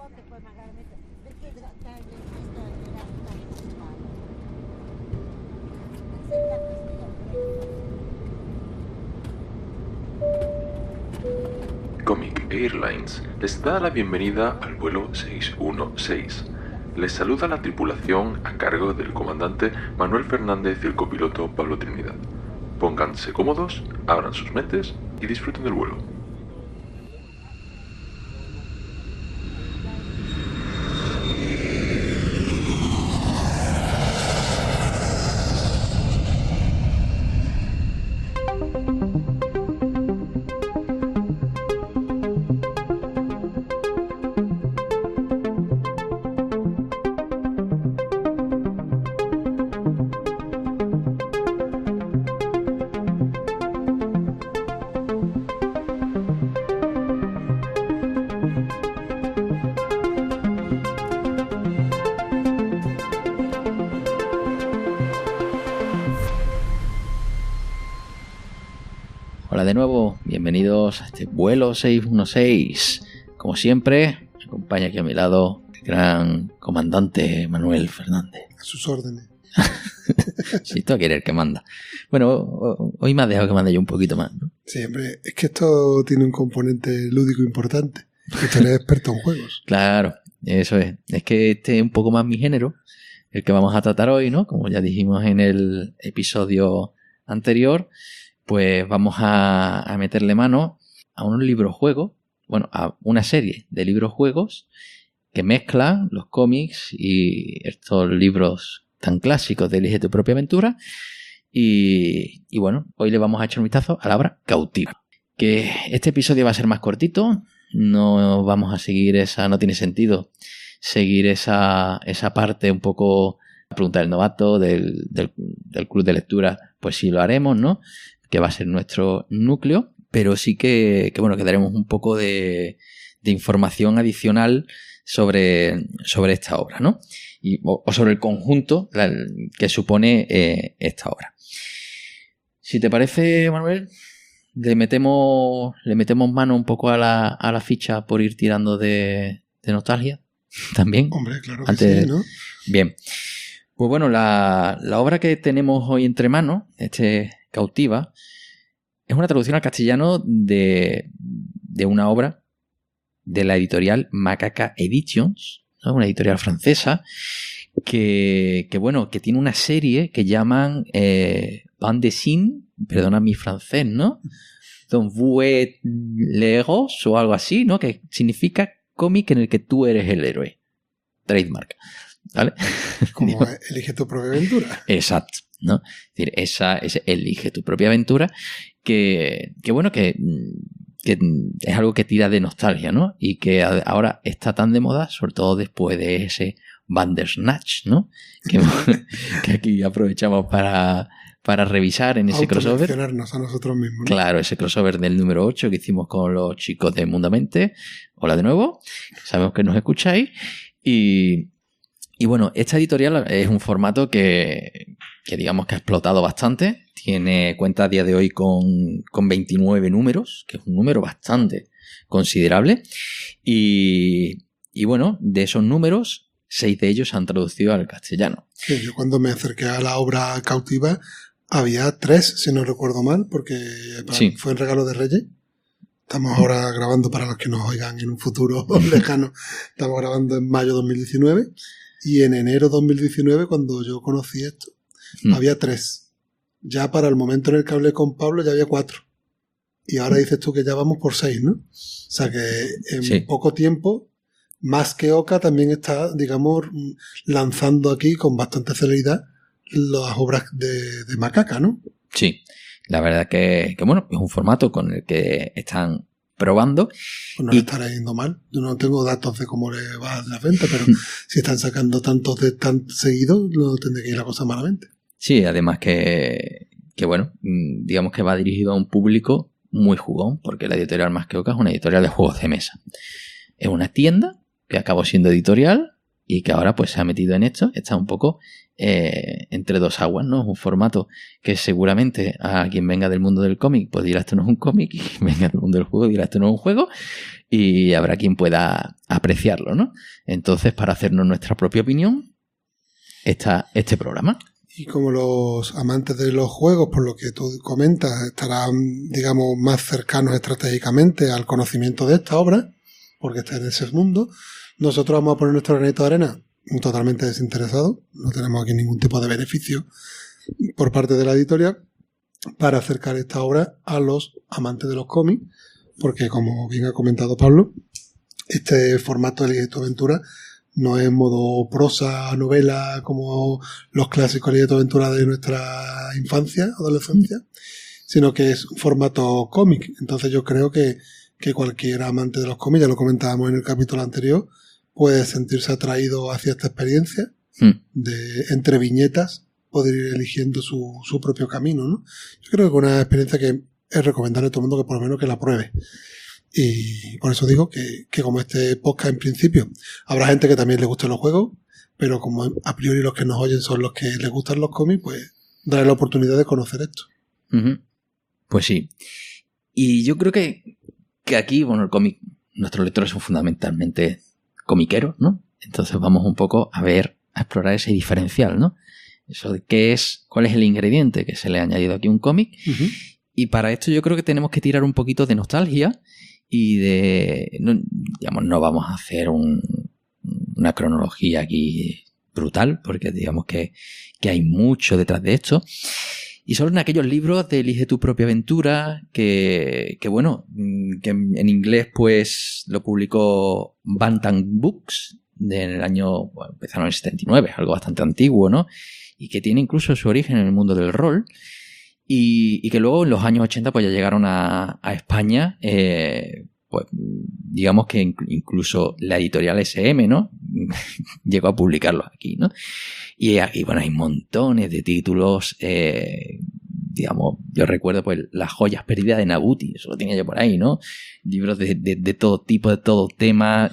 volte poi magari perché tagli questo era male. Comic Airlines les da la bienvenida al vuelo 616. Les saluda la tripulación a cargo del comandante Manuel Fernández y el copiloto Pablo Trinidad. Pónganse cómodos, abran sus mentes y disfruten del vuelo. Hola de nuevo, bienvenidos a este vuelo 616. Como siempre, me acompaña aquí a mi lado el gran comandante Manuel Fernández. A sus órdenes. Si tú quieres el que manda. Bueno, hoy me has dejado que mande yo un poquito más, ¿no? Sí, hombre, es que esto tiene un componente lúdico importante. Que tú eres experto en juegos. Claro, eso es. Es que este es un poco más mi género, el que vamos a tratar hoy, ¿no? Como ya dijimos en el episodio anterior, pues vamos a meterle mano a unos librojuegos, bueno, a una serie de librojuegos que mezclan los cómics y estos libros tan clásicos de Elige tu propia aventura. Y bueno, hoy le vamos a echar un vistazo a la obra Cautiva. Que este episodio va a ser más cortito, no vamos a seguir no tiene sentido seguir esa parte un poco, la pregunta del novato, del club de lectura, pues sí lo haremos, ¿no? Que va a ser nuestro núcleo, pero sí que daremos un poco de información adicional sobre esta obra, ¿no? O sobre el conjunto que supone esta obra. Si te parece, Manuel, le metemos mano un poco a la ficha por ir tirando de nostalgia también. Hombre, claro que sí, ¿no? Bien. Pues bueno, la obra que tenemos hoy entre manos, Cautiva, es una traducción al castellano de una obra de la editorial Macaca Editions, ¿no? Una editorial francesa que tiene una serie que llaman Bande Dessinée, perdona mi francés, ¿no? Donc vous êtes l'héros o algo así, ¿no? Que significa cómic en el que tú eres el héroe. Trademark. ¿Vale? Como Elige tu propia aventura. Exacto, ¿no? Es decir, esa es Elige tu propia aventura, que es algo que tira de nostalgia, ¿no? Y que ahora está tan de moda, sobre todo después de ese Bandersnatch, ¿no? Que aquí aprovechamos para revisar en ese crossover. A nosotros mismos, ¿no? Claro, ese crossover del número 8 que hicimos con los chicos de Mundamente. Hola de nuevo, sabemos que nos escucháis. Y bueno, esta editorial es un formato que digamos que ha explotado bastante. Cuenta a día de hoy con 29 números, que es un número bastante considerable. Y bueno, de esos números, 6 de ellos se han traducido al castellano. Sí, yo cuando me acerqué a la obra Cautiva, había 3, si no recuerdo mal, porque sí, fue el regalo de Reyes. Estamos ahora grabando, para los que nos oigan en un futuro lejano, estamos grabando en mayo 2019. Y en enero 2019, cuando yo conocí esto, había 3. Ya para el momento en el que hablé con Pablo ya había 4. Y ahora dices tú que ya vamos por 6, ¿no? O sea que en poco tiempo, más que Oca también está, digamos, lanzando aquí con bastante celeridad las obras de Macaca, ¿no? Sí, la verdad que bueno, es un formato con el que están probando. Pues no le estará yendo mal. Yo no tengo datos de cómo le va la venta, pero si están sacando tantos de tan seguidos, no tendrá que ir la cosa malamente. Sí, además que bueno, digamos que va dirigido a un público muy jugón, porque la editorial Más que Oca es una editorial de juegos de mesa. Es una tienda que acabó siendo editorial y que ahora pues se ha metido en esto, está un poco entre dos aguas, ¿no? Es un formato que seguramente a quien venga del mundo del cómic pues dirá esto no es un cómic, y quien venga del mundo del juego dirá esto no es un juego, y habrá quien pueda apreciarlo, ¿no? Entonces, para hacernos nuestra propia opinión, está este programa. Y como los amantes de los juegos, por lo que tú comentas, estarán, digamos, más cercanos estratégicamente al conocimiento de esta obra, porque está en ese mundo, nosotros vamos a poner nuestro granito de arena totalmente desinteresado, no tenemos aquí ningún tipo de beneficio por parte de la editorial para acercar esta obra a los amantes de los cómics, porque como bien ha comentado Pablo, este formato de Elige tu aventura no es modo prosa, novela, como los clásicos Elige tu aventura de nuestra infancia, adolescencia, sino que es un formato cómic. Entonces yo creo que cualquier amante de los cómics, ya lo comentábamos en el capítulo anterior, puede sentirse atraído hacia esta experiencia de entre viñetas poder ir eligiendo su propio camino, ¿no? Yo creo que es una experiencia que es recomendable a todo el mundo que por lo menos que la pruebe. Y por eso digo que como este podcast en principio habrá gente que también le gusten los juegos, pero como a priori los que nos oyen son los que les gustan los cómics, pues darle la oportunidad de conocer esto. Uh-huh. Pues sí. Y yo creo que aquí, bueno, el cómic, nuestros lectores son fundamentalmente comiqueros, ¿no? Entonces vamos un poco a explorar ese diferencial, ¿no? Eso de cuál es el ingrediente que se le ha añadido aquí a un cómic. Uh-huh. Y para esto yo creo que tenemos que tirar un poquito de nostalgia y no vamos a hacer una cronología aquí brutal, porque digamos que hay mucho detrás de esto. Y solo en aquellos libros de Elige tu propia aventura, que en inglés pues lo publicó Bantam Books en el año, empezaron en el 79, algo bastante antiguo, ¿no? Y que tiene incluso su origen en el mundo del rol. Y que luego en los años 80 pues ya llegaron a España, pues digamos que incluso la editorial SM, ¿no? Llegó a publicarlos aquí, ¿no? Y aquí, bueno, hay montones de títulos, digamos, yo recuerdo pues Las joyas perdidas de Nabuti, eso lo tenía yo por ahí, ¿no? Libros de todo tipo, de todo tema.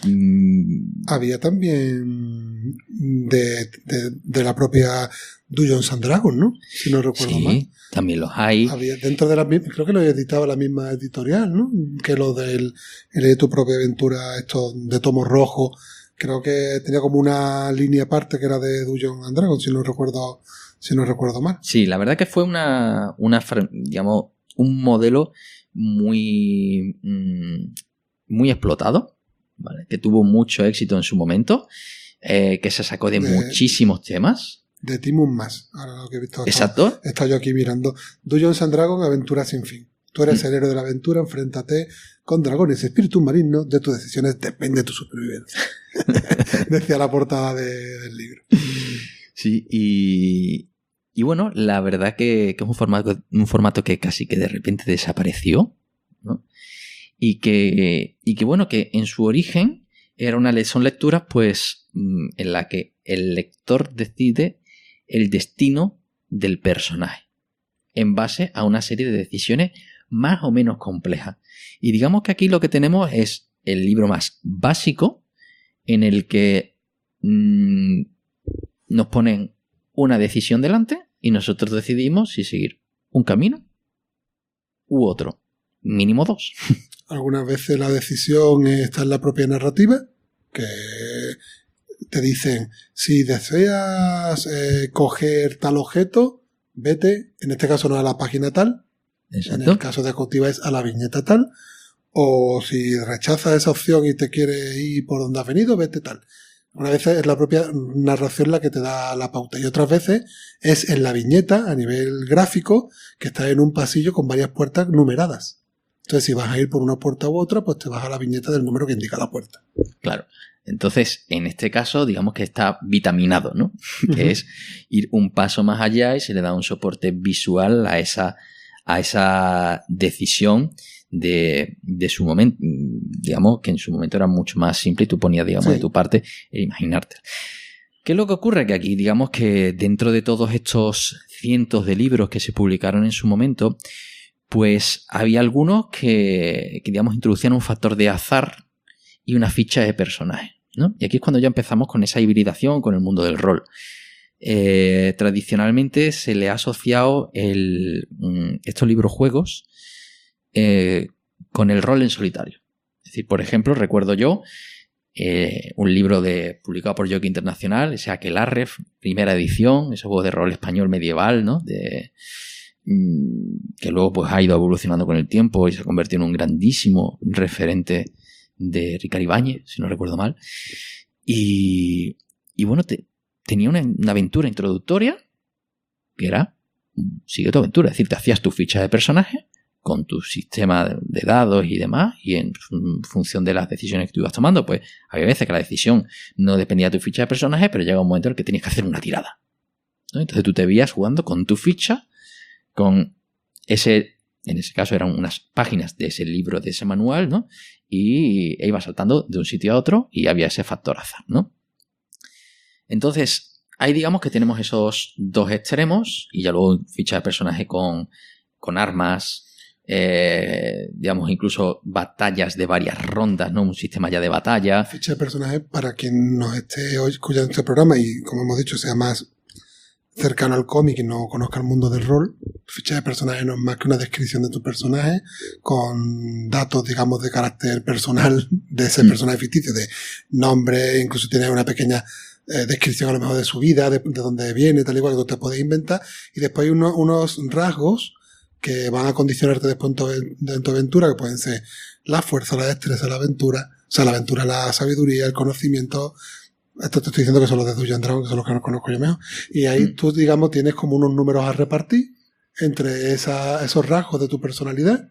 Había también de la propia Dungeons and Dragons, ¿no? Si no recuerdo mal. Sí, también los hay. Había dentro de creo que lo editaba la misma editorial, ¿no? Que lo del Elige tu propia aventura, esto de tomo rojo. Creo que tenía como una línea aparte que era de Dungeons and Dragons, si no recuerdo mal. Sí, la verdad que fue digamos, un modelo muy explotado, ¿vale? Que tuvo mucho éxito en su momento, que se sacó de muchísimos temas. De Timun más, ahora lo que he visto. Exacto. Está yo aquí mirando. Dungeons and Dragons, aventura sin fin. Tú eres el héroe de la aventura, enfréntate con dragones y espíritus marinos, de tus decisiones depende tu supervivencia. Decía la portada del libro. Sí, y bueno, la verdad que es un formato que casi que de repente desapareció, ¿no? Y que bueno, que en su origen son lecturas pues en la que el lector decide el destino del personaje en base a una serie de decisiones más o menos complejas. Y digamos que aquí lo que tenemos es el libro más básico en el que nos ponen una decisión delante y nosotros decidimos si seguir un camino u otro, mínimo dos. Algunas veces la decisión está en la propia narrativa, que te dicen, si deseas coger tal objeto, vete, en este caso no a la página tal, Exacto. En el caso de Cautiva es a la viñeta tal, o si rechazas esa opción y te quieres ir por donde has venido, vete tal. Una vez es la propia narración la que te da la pauta y otras veces es en la viñeta a nivel gráfico que está en un pasillo con varias puertas numeradas. Entonces si vas a ir por una puerta u otra, pues te vas a la viñeta del número que indica la puerta. Claro. Entonces, en este caso, digamos que está vitaminado, ¿no? Que es ir un paso más allá y se le da un soporte visual a esa decisión de su momento, digamos que en su momento era mucho más simple y tú ponías, digamos, de tu parte el imaginarte. ¿Qué es lo que ocurre? Que aquí, digamos que dentro de todos estos cientos de libros que se publicaron en su momento, pues había algunos que digamos, introducían un factor de azar y una ficha de personaje, ¿no? Y aquí es cuando ya empezamos con esa hibridación con el mundo del rol. tradicionalmente se le ha asociado estos libros juegos con el rol en solitario. Es decir, por ejemplo, recuerdo yo un libro publicado por Yoki Internacional, ese Aquelarre, primera edición, ese juego de rol español medieval, ¿no? Que luego pues ha ido evolucionando con el tiempo y se ha convertido en un grandísimo referente de Ricard Ibáñez, si no recuerdo mal. Y bueno, tenía una aventura introductoria que era sigue tu aventura, es decir, te hacías tu ficha de personaje con tu sistema de dados y demás, y en función de las decisiones que tú ibas tomando, pues había veces que la decisión no dependía de tu ficha de personaje, pero llega un momento en el que tenías que hacer una tirada, ¿no? Entonces tú te veías jugando con tu ficha, con ese, en ese caso eran unas páginas de ese libro, de ese manual, ¿no? Y ibas saltando de un sitio a otro y había ese factor azar, ¿no? Entonces, ahí digamos que tenemos esos dos extremos, y ya luego ficha de personaje con armas, digamos, incluso batallas de varias rondas, ¿no? Un sistema ya de batalla. Ficha de personaje, para quien nos esté hoy escuchando este programa y, como hemos dicho, sea más cercano al cómic y no conozca el mundo del rol, ficha de personaje no es más que una descripción de tu personaje con datos, digamos, de carácter personal de ese personaje ficticio, de nombre, incluso tiene una pequeña descripción a lo mejor de su vida, de dónde viene, tal y cual, que tú te puedes inventar, y después hay unos rasgos que van a condicionarte después en tu aventura, que pueden ser la fuerza, la destreza, la aventura, o sea, la aventura, la sabiduría, el conocimiento. Esto te estoy diciendo que son los de Dungeons & Dragons, que son los que no conozco yo mejor. Y ahí tú, digamos, tienes como unos números a repartir entre esos rasgos de tu personalidad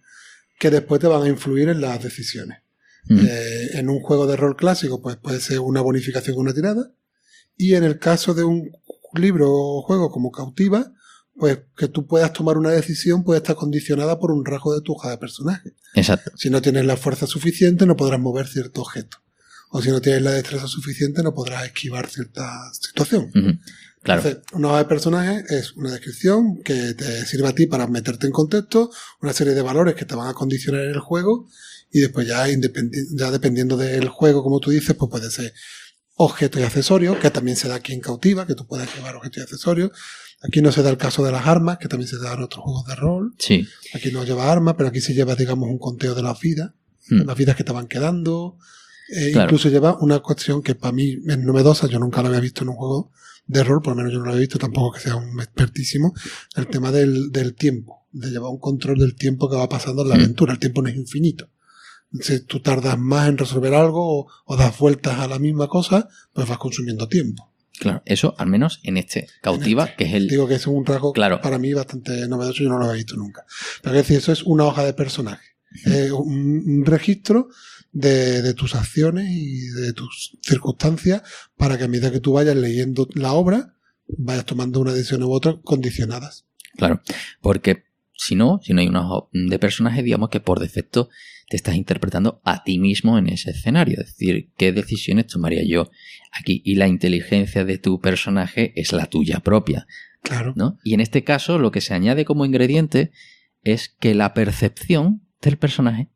que después te van a influir en las decisiones. En un juego de rol clásico, pues puede ser una bonificación con una tirada. Y en el caso de un libro o juego como Cautiva, pues que tú puedas tomar una decisión puede estar condicionada por un rasgo de tu hoja de personaje. Exacto. Si no tienes la fuerza suficiente, no podrás mover cierto objeto. O si no tienes la destreza suficiente, no podrás esquivar cierta situación. Claro. Entonces, una hoja de personaje es una descripción que te sirve a ti para meterte en contexto, una serie de valores que te van a condicionar en el juego, y después ya dependiendo del juego, como tú dices, pues puede ser objetos y accesorios, que también se da aquí en Cautiva, que tú puedes llevar objetos y accesorios. Aquí no se da el caso de las armas, que también se da en otros juegos de rol. Sí. Aquí no lleva armas, pero aquí sí lleva, digamos, un conteo de las vidas que te van quedando. Claro. Incluso lleva una cuestión que para mí es novedosa, yo nunca la había visto en un juego de rol, por lo menos yo no lo he visto, tampoco que sea un expertísimo, el tema del tiempo, de llevar un control del tiempo que va pasando en la aventura. El tiempo no es infinito. Si tú tardas más en resolver algo o das vueltas a la misma cosa, pues vas consumiendo tiempo. Claro, eso al menos en Cautiva, que es el... Digo que es un rasgo para mí bastante novedoso, yo no lo había visto nunca. Pero es decir, eso es una hoja de personaje. Un registro de tus acciones y de tus circunstancias para que a medida que tú vayas leyendo la obra, vayas tomando una decisión u otra condicionadas. Claro, porque si no hay una hoja de personaje, digamos que por defecto te estás interpretando a ti mismo en ese escenario. Es decir, ¿qué decisiones tomaría yo aquí? Y la inteligencia de tu personaje es la tuya propia. Claro. ¿No? Y en este caso, lo que se añade como ingrediente es que la percepción del personaje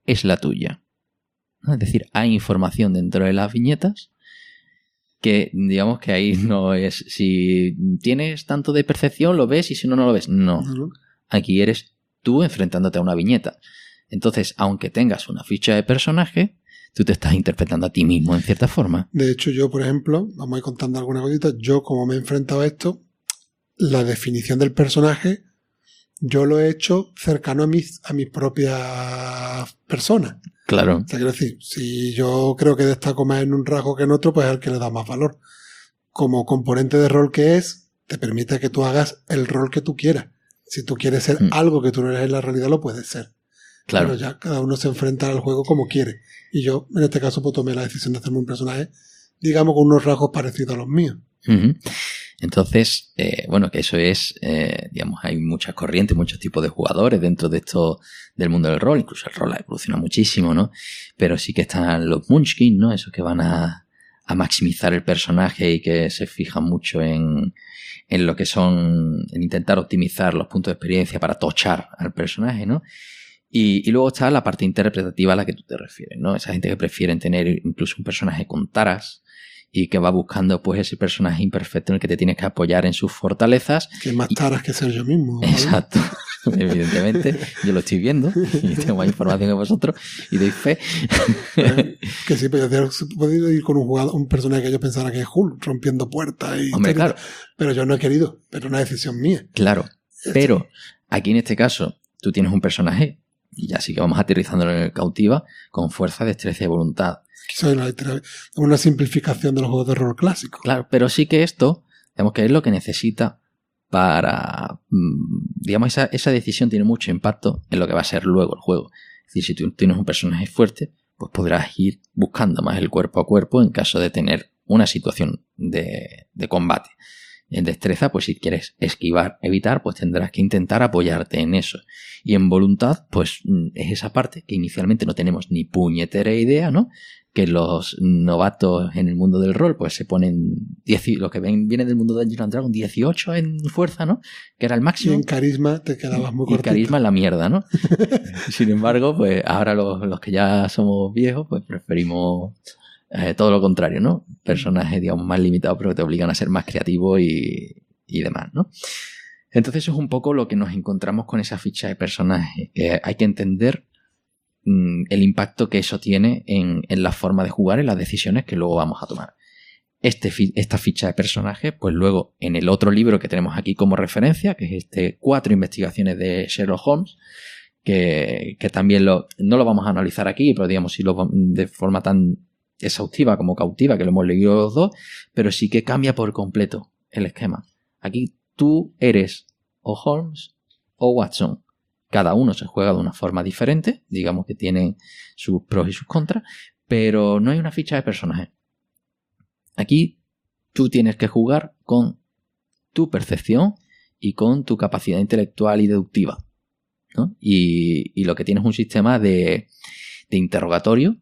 es la tuya. ¿No? Es decir, hay información dentro de las viñetas que, digamos que ahí no es... Si tienes tanto de percepción, lo ves, y si no, no lo ves. No. Aquí eres tú enfrentándote a una viñeta. Entonces, aunque tengas una ficha de personaje, tú te estás interpretando a ti mismo en cierta forma. De hecho, yo, por ejemplo, vamos a ir contando alguna cosita, yo como me he enfrentado a esto, la definición del personaje, yo lo he hecho cercano a mis propias personas. Claro. O sea, quiero decir, si yo creo que destaco más en un rasgo que en otro, pues es el que le da más valor. Como componente de rol que es, te permite que tú hagas el rol que tú quieras. Si tú quieres ser algo que tú no eres en la realidad, lo puedes ser. Claro. Pero ya cada uno se enfrenta al juego como quiere. Y yo, en este caso, pues tomé la decisión de hacerme un personaje, digamos, con unos rasgos parecidos a los míos. Entonces, bueno, que eso es, digamos, hay muchas corrientes, muchos tipos de jugadores dentro de esto del mundo del rol. Incluso el rol ha evolucionado muchísimo, ¿no? Pero sí que están los munchkin, ¿no? Esos que van a maximizar el personaje y que se fijan mucho en lo que son, en intentar optimizar los puntos de experiencia para tochar al personaje, ¿no? Y luego está la parte interpretativa a la que tú te refieres, ¿no? Esa gente que prefieren tener incluso un personaje con taras y que va buscando pues ese personaje imperfecto en el que te tienes que apoyar en sus fortalezas. Que más taras que ser yo mismo. ¿vale? Exacto. Evidentemente, yo lo estoy viendo y tengo más información que vosotros y doy fe. Que sí, pero yo he podido ir con un personaje que yo pensara que es Hulk, rompiendo puertas y Hombre, claro. Pero yo no he querido, pero es una decisión mía. Claro, pero aquí en este caso tú tienes un personaje, y ya sí que vamos aterrizándolo en el cautiva, con fuerza, destreza y voluntad. Quizás una simplificación de los juegos de rol clásicos. Claro, pero sí que esto, digamos que es lo que necesita para, digamos, esa decisión tiene mucho impacto en lo que va a ser luego el juego. Es decir, si tú tienes un personaje fuerte, pues podrás ir buscando más el cuerpo a cuerpo en caso de tener una situación de combate. En destreza, pues si quieres esquivar, evitar, pues tendrás que intentar apoyarte en eso. Y en voluntad, pues es esa parte que inicialmente no tenemos ni puñetera idea, ¿no? Que los novatos en el mundo del rol, pues se ponen lo que viene del mundo de Dungeons & Dragons, 18 en fuerza, ¿no? Que era el máximo. Y en carisma te quedabas muy cortito. Y carisma en la mierda, ¿no? Sin embargo, pues ahora los que ya somos viejos, pues preferimos todo lo contrario, ¿no? Personajes, digamos, más limitados, pero que te obligan a ser más creativo y demás, ¿no? Entonces eso es un poco lo que nos encontramos con esa ficha de personaje. Hay que entender el impacto que eso tiene en la forma de jugar, en las decisiones que luego vamos a tomar. Esta ficha de personaje, pues luego en el otro libro que tenemos aquí como referencia, que es 4 investigaciones de Sherlock Holmes, que también no lo vamos a analizar aquí, pero digamos si de forma tan exhaustiva como cautiva, que lo hemos leído los dos, pero sí que cambia por completo el esquema. Aquí tú eres o Holmes o Watson. Cada uno se juega de una forma diferente, digamos que tienen sus pros y sus contras, pero no hay una ficha de personaje. Aquí tú tienes que jugar con tu percepción y con tu capacidad intelectual y deductiva, ¿no? Y lo que tienes es un sistema de interrogatorio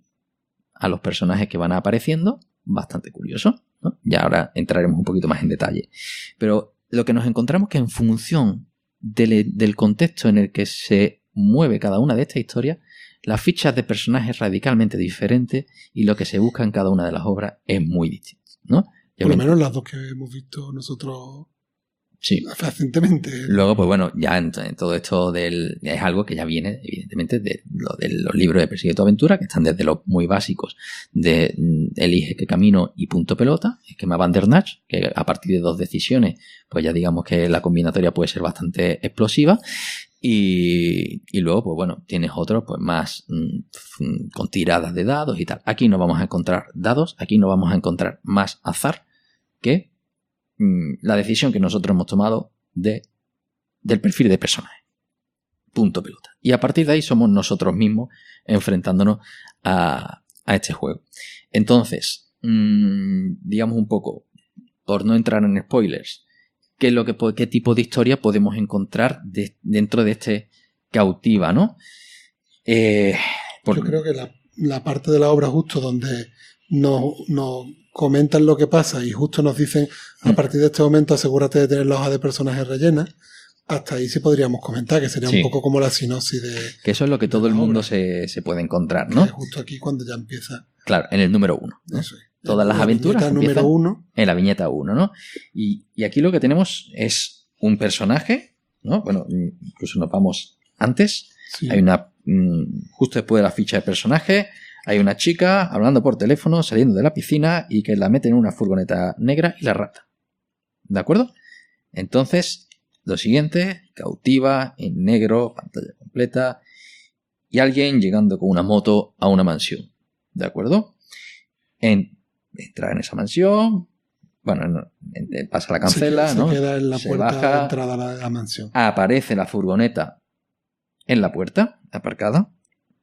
a los personajes que van apareciendo, bastante curioso, ¿no? Ya ahora entraremos un poquito más en detalle. Pero lo que nos encontramos es que en función del contexto en el que se mueve cada una de estas historias, las fichas de personajes radicalmente diferentes y lo que se busca en cada una de las obras es muy distinto, ¿no? Por lo menos las dos que hemos visto nosotros sí. Recientemente. Luego, pues bueno, ya en todo esto es algo que ya viene, evidentemente, de los libros de Persigue tu aventura, que están desde los muy básicos de elige qué camino y punto pelota, esquema Bandernach, que a partir de 2 decisiones, pues ya digamos que la combinatoria puede ser bastante explosiva. Y luego, pues bueno, tienes otros pues más con tiradas de dados y tal. Aquí no vamos a encontrar dados, aquí no vamos a encontrar más azar que la decisión que nosotros hemos tomado del perfil de personaje. Punto pelota. Y a partir de ahí somos nosotros mismos enfrentándonos a este juego. Entonces, digamos un poco, por no entrar en spoilers, ¿qué tipo de historia podemos encontrar dentro de este cautiva, ¿no? Yo creo que la parte de la obra justo donde nos comentan lo que pasa y justo nos dicen a partir de este momento asegúrate de tener la hoja de personajes rellena, hasta ahí sí podríamos comentar, que sería un poco como la sinopsis de... Que eso es lo que todo el mundo se puede encontrar, ¿no? Justo aquí cuando ya empieza... Claro, en el número 1, ¿no? Eso es. Todas las aventuras número 1. En la viñeta 1, ¿no? Y aquí lo que tenemos es un personaje, ¿no? Bueno, incluso nos vamos antes. Sí. Hay justo después de la ficha de personaje, hay una chica hablando por teléfono, saliendo de la piscina y que la meten en una furgoneta negra y la rapta. ¿De acuerdo? Entonces, lo siguiente, cautiva, en negro, pantalla completa, y alguien llegando con una moto a una mansión. ¿De acuerdo? Entra en esa mansión, bueno, pasa la cancela, ¿no? Se queda en la puerta baja, de entrada a la mansión. Aparece la furgoneta en la puerta, aparcada,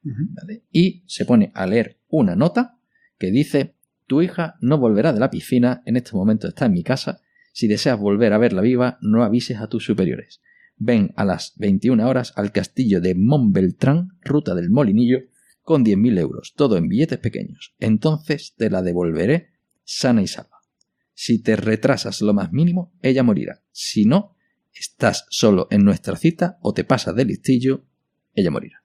¿vale? Y se pone a leer una nota que dice: tu hija no volverá de la piscina, en este momento está en mi casa, si deseas volver a verla viva, no avises a tus superiores. Ven a las 21 horas al castillo de Montbeltrán, ruta del Molinillo, con 10.000 euros, todo en billetes pequeños. Entonces te la devolveré sana y salva. Si te retrasas lo más mínimo, ella morirá. Si no, estás solo en nuestra cita o te pasas de listillo, ella morirá.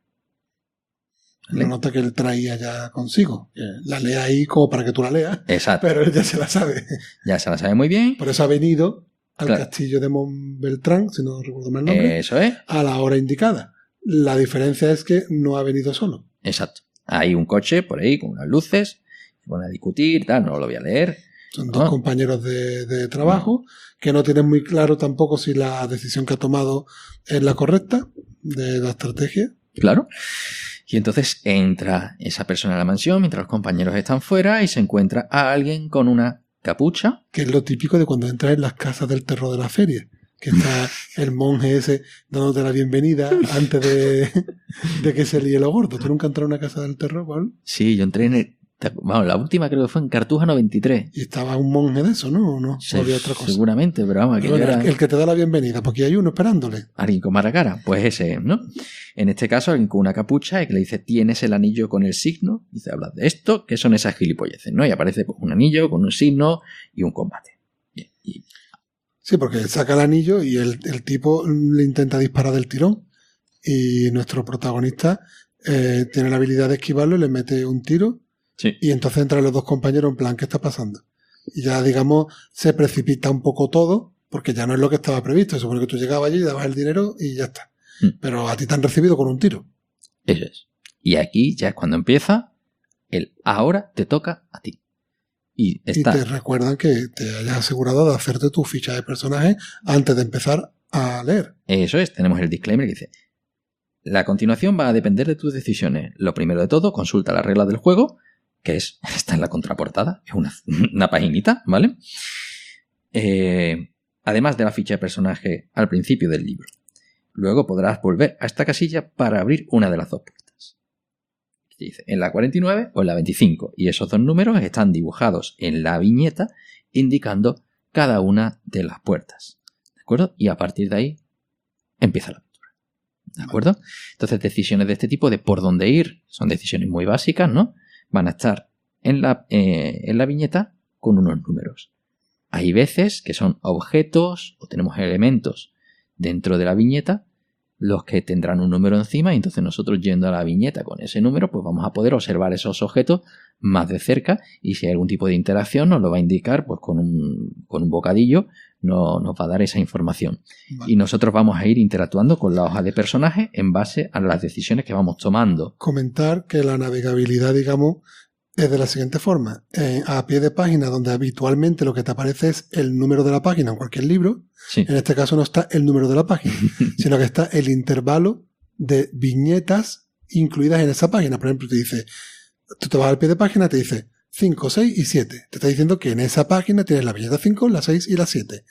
Una nota que él traía ya consigo. Que la lee ahí como para que tú la leas, Exacto. pero él ya se la sabe. Ya se la sabe muy bien. Por eso ha venido al Claro. castillo de Montbeltrán, si no recuerdo mal el nombre, Eso es. a la hora indicada. La diferencia es que no ha venido solo. Exacto. Hay un coche por ahí con unas luces, se van a discutir, tal, no lo voy a leer. Son dos compañeros de trabajo que no tienen muy claro tampoco si la decisión que ha tomado es la correcta de la estrategia. Claro. Y entonces entra esa persona a la mansión mientras los compañeros están fuera y se encuentra a alguien con una capucha. Que es lo típico de cuando entras en las casas del terror de la feria. Que está el monje ese dándote la bienvenida antes de que se líe lo gordo. ¿Tú nunca entras en una casa del terror, Pablo? Sí, yo entré en el... Vamos, la última creo que fue en Cartuja 93. Y estaba un monje de eso, ¿no? ¿O no? Sí, ¿O había otra cosa? seguramente, pero vamos, aquello Pero era el que te da la bienvenida, porque hay uno esperándole. alguien con mala cara. Pues ese, ¿no? En este caso, alguien con una capucha y que le dice, ¿tienes el anillo con el signo? Dice, habla de esto, ¿qué son esas gilipolleces? ¿No? Y aparece pues, un anillo con un signo y un combate. Y Sí, porque saca el anillo y el tipo le intenta disparar del tirón. Y nuestro protagonista tiene la habilidad de esquivarlo y le mete un tiro. sí. Y entonces entran los dos compañeros en plan, ¿qué está pasando? Y ya, digamos, se precipita un poco todo, porque ya no es lo que estaba previsto. Se supone que tú llegabas allí, dabas el dinero y ya está. Pero a ti te han recibido con un tiro. Eso es. Y aquí ya es cuando empieza el ahora te toca a ti. Y está... Y te recuerdan que te hayas asegurado de hacerte tu ficha de personaje antes de empezar a leer. Eso es, tenemos el disclaimer que dice: la continuación va a depender de tus decisiones. Lo primero de todo, consulta las reglas del juego, que está en la contraportada, es una paginita, ¿vale? Además de la ficha de personaje al principio del libro. Luego podrás volver a esta casilla para abrir una de las dos puertas. Dice, en la 49 o en la 25. Y esos dos números están dibujados en la viñeta indicando cada una de las puertas. ¿De acuerdo? Y a partir de ahí empieza la aventura. ¿De acuerdo? Entonces, decisiones de este tipo de por dónde ir son decisiones muy básicas, ¿no? Van a estar en la viñeta con unos números. Hay veces que son objetos o tenemos elementos dentro de la viñeta los que tendrán un número encima y entonces nosotros yendo a la viñeta con ese número pues vamos a poder observar esos objetos más de cerca y si hay algún tipo de interacción nos lo va a indicar pues con un bocadillo nos va a dar esa información. Vale. Y nosotros vamos a ir interactuando con la hoja de personaje en base a las decisiones que vamos tomando. Comentar que la navegabilidad, digamos, es de la siguiente forma. A pie de página, donde habitualmente lo que te aparece es el número de la página en cualquier libro, sí. En este caso no está el número de la página, sino que está el intervalo de viñetas incluidas en esa página. Por ejemplo, te dice, tú te vas al pie de página, te dice 5, 6 y 7. Te está diciendo que en esa página tienes la viñeta 5, la 6 y la 7.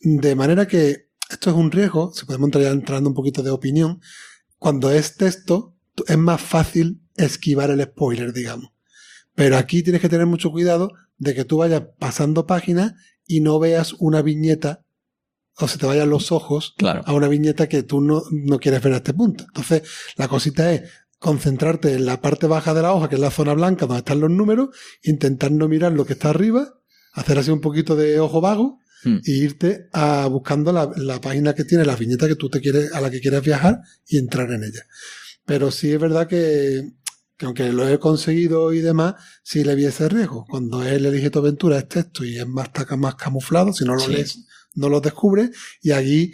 De manera que esto es un riesgo, si podemos entrar ya entrando un poquito de opinión, cuando es texto es más fácil esquivar el spoiler, digamos. Pero aquí tienes que tener mucho cuidado de que tú vayas pasando páginas y no veas una viñeta o se te vayan los ojos a una viñeta que tú no quieres ver a este punto. Entonces, la cosita es concentrarte en la parte baja de la hoja, que es la zona blanca donde están los números, intentar no mirar lo que está arriba, hacer así un poquito de ojo vago y irte buscando la página que tiene, la viñeta que tú a la que quieres viajar y entrar en ella. Pero sí es verdad que aunque lo he conseguido y demás, sí le vi ese riesgo. Cuando él elige tu aventura es texto y es más camuflado, si no lo lees, no lo descubres. Y allí,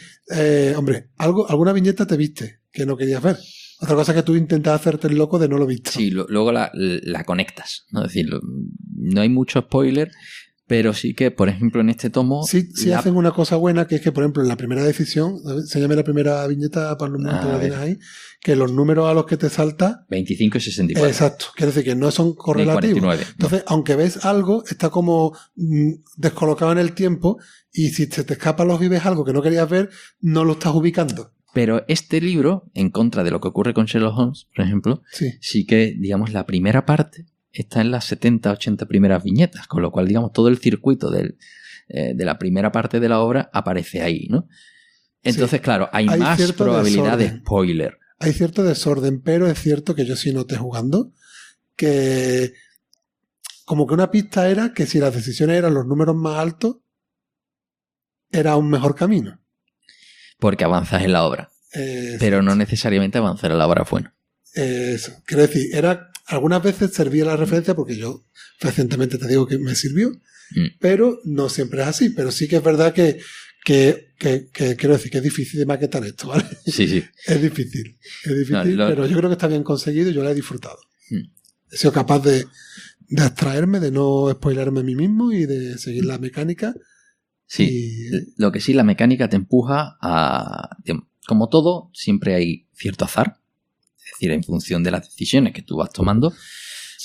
hombre, alguna viñeta te viste que no querías ver. Otra cosa que tú intentas hacerte el loco de no lo viste. Sí, luego la conectas, ¿no? Es decir, no hay mucho spoiler, pero sí que, por ejemplo, en este tomo... Sí hacen una cosa buena, que es que, por ejemplo, en la primera decisión, enséñame la primera viñeta para los números que la tienes ahí, que los números a los que te salta... 25 y 64. Exacto, quiere decir que no son correlativos. 49, Entonces, aunque ves algo, está como descolocado en el tiempo y si se te escapa los y ves algo que no querías ver, no lo estás ubicando. Pero este libro, en contra de lo que ocurre con Sherlock Holmes, por ejemplo, sí que, digamos, la primera parte está en las 70, 80 primeras viñetas, con lo cual, digamos, todo el circuito de la primera parte de la obra aparece ahí, ¿no? Entonces, claro, hay más probabilidad de spoiler. Hay cierto desorden, pero es cierto que yo sí noté jugando que como que una pista era que si las decisiones eran los números más altos, era un mejor camino. Porque avanzas en la obra. Pero no necesariamente avanzar en la obra es bueno. Eso. Quiero decir, algunas veces servía la referencia porque yo recientemente te digo que me sirvió, pero no siempre es así. Pero sí que es verdad que quiero decir que es difícil de maquetar esto, ¿vale? Sí. Es difícil, pero yo creo que está bien conseguido y yo lo he disfrutado. He sido capaz de abstraerme, de no spoilerme a mí mismo y de seguir la mecánica. Sí, lo que sí, la mecánica te empuja a... Como todo, siempre hay cierto azar. Es decir, en función de las decisiones que tú vas tomando,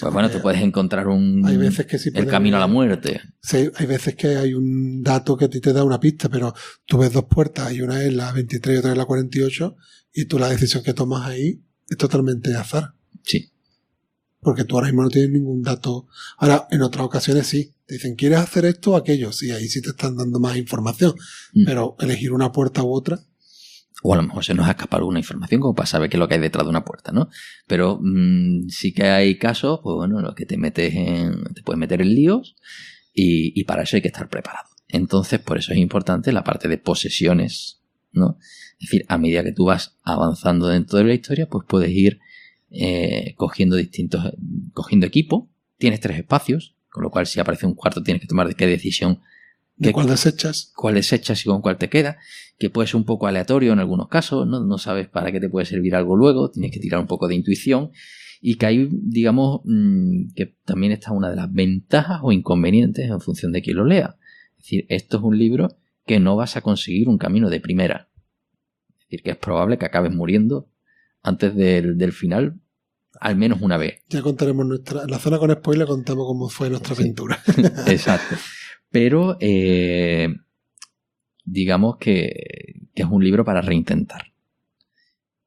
pues bueno, tú puedes encontrar hay veces que sí el camino a la muerte. Sí, hay veces que hay un dato que a ti te da una pista, pero tú ves dos puertas y una es la 23 y otra es la 48 y tú la decisión que tomas ahí es totalmente azar. Sí. Porque tú ahora mismo no tienes ningún dato. Ahora, en otras ocasiones sí. Te dicen, ¿quieres hacer esto o aquello? Sí, ahí sí te están dando más información. Pero elegir una puerta u otra... O a lo mejor se nos ha escapado alguna información como para saber qué es lo que hay detrás de una puerta, ¿no? Pero sí que hay casos, pues bueno, en los que te puedes meter en líos y para eso hay que estar preparado. Entonces, por eso es importante la parte de posesiones, ¿no? Es decir, a medida que tú vas avanzando dentro de la historia, pues puedes ir cogiendo equipo. Tienes 3 espacios, con lo cual si aparece un cuarto tienes que tomar de qué decisión. ¿De cuál desechas? Cuál desechas y con cuál te queda, que puede ser un poco aleatorio en algunos casos, ¿no? No sabes para qué te puede servir algo luego, tienes que tirar un poco de intuición y que ahí, digamos, que también está una de las ventajas o inconvenientes en función de quién lo lea. Es decir, esto es un libro que no vas a conseguir un camino de primera. Es decir, que es probable que acabes muriendo antes del final al menos una vez. Ya contaremos en la zona con spoiler contamos cómo fue nuestra aventura. Exacto. Pero digamos que es un libro para reintentar.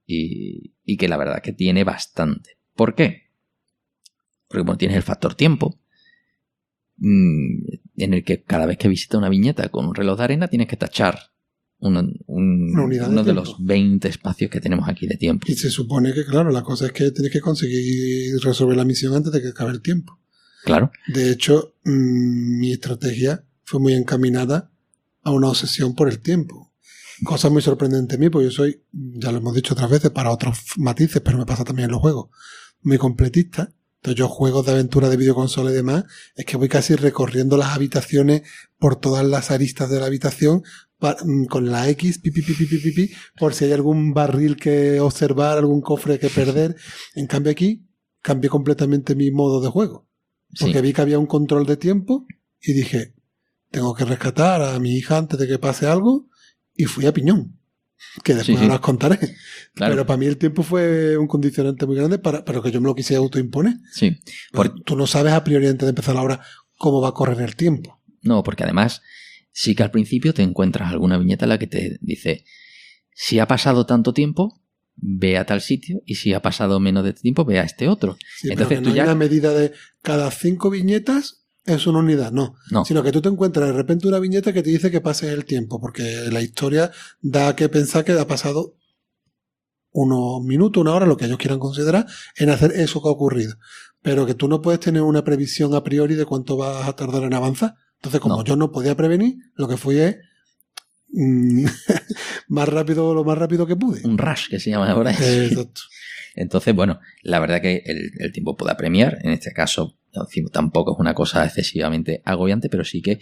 Y que la verdad que tiene bastante. ¿Por qué? Porque bueno, tienes el factor tiempo, en el que cada vez que visitas una viñeta con un reloj de arena tienes que tachar uno de los 20 espacios que tenemos aquí de tiempo. Y se supone que, claro, la cosa es que tienes que conseguir resolver la misión antes de que acabe el tiempo. Claro. De hecho, mi estrategia fue muy encaminada a una obsesión por el tiempo. Cosa muy sorprendente en mí, porque yo soy, ya lo hemos dicho otras veces, para otros matices, pero me pasa también en los juegos, muy completista. Entonces yo juegos de aventura de videoconsola y demás, es que voy casi recorriendo las habitaciones por todas las aristas de la habitación con la X, por si hay algún barril que observar, algún cofre que perder. En cambio aquí cambié completamente mi modo de juego. Porque vi que había un control de tiempo y dije, tengo que rescatar a mi hija antes de que pase algo, y fui a piñón, que después ahora os contaré. Claro. Pero para mí el tiempo fue un condicionante muy grande pero que yo me lo quise autoimponer. Sí. Tú no sabes a priori antes de empezar la obra cómo va a correr el tiempo. No, porque además sí que al principio te encuentras alguna viñeta en la que te dice, si ha pasado tanto tiempo, ve a tal sitio, y si ha pasado menos de tiempo, ve a este otro. Sí, entonces no hay una medida de cada 5 viñetas es una unidad, no. Sino que tú te encuentras de repente una viñeta que te dice que pases el tiempo, porque la historia da que pensar que ha pasado unos minutos, una hora, lo que ellos quieran considerar, en hacer eso que ha ocurrido. Pero que tú no puedes tener una previsión a priori de cuánto vas a tardar en avanzar. Entonces, como yo no podía prevenir, lo que fui es lo más rápido que pude. Un rush, que se llama ahora. Exacto. Entonces, bueno, la verdad que el tiempo puede apremiar. En este caso, tampoco es una cosa excesivamente agobiante, pero sí que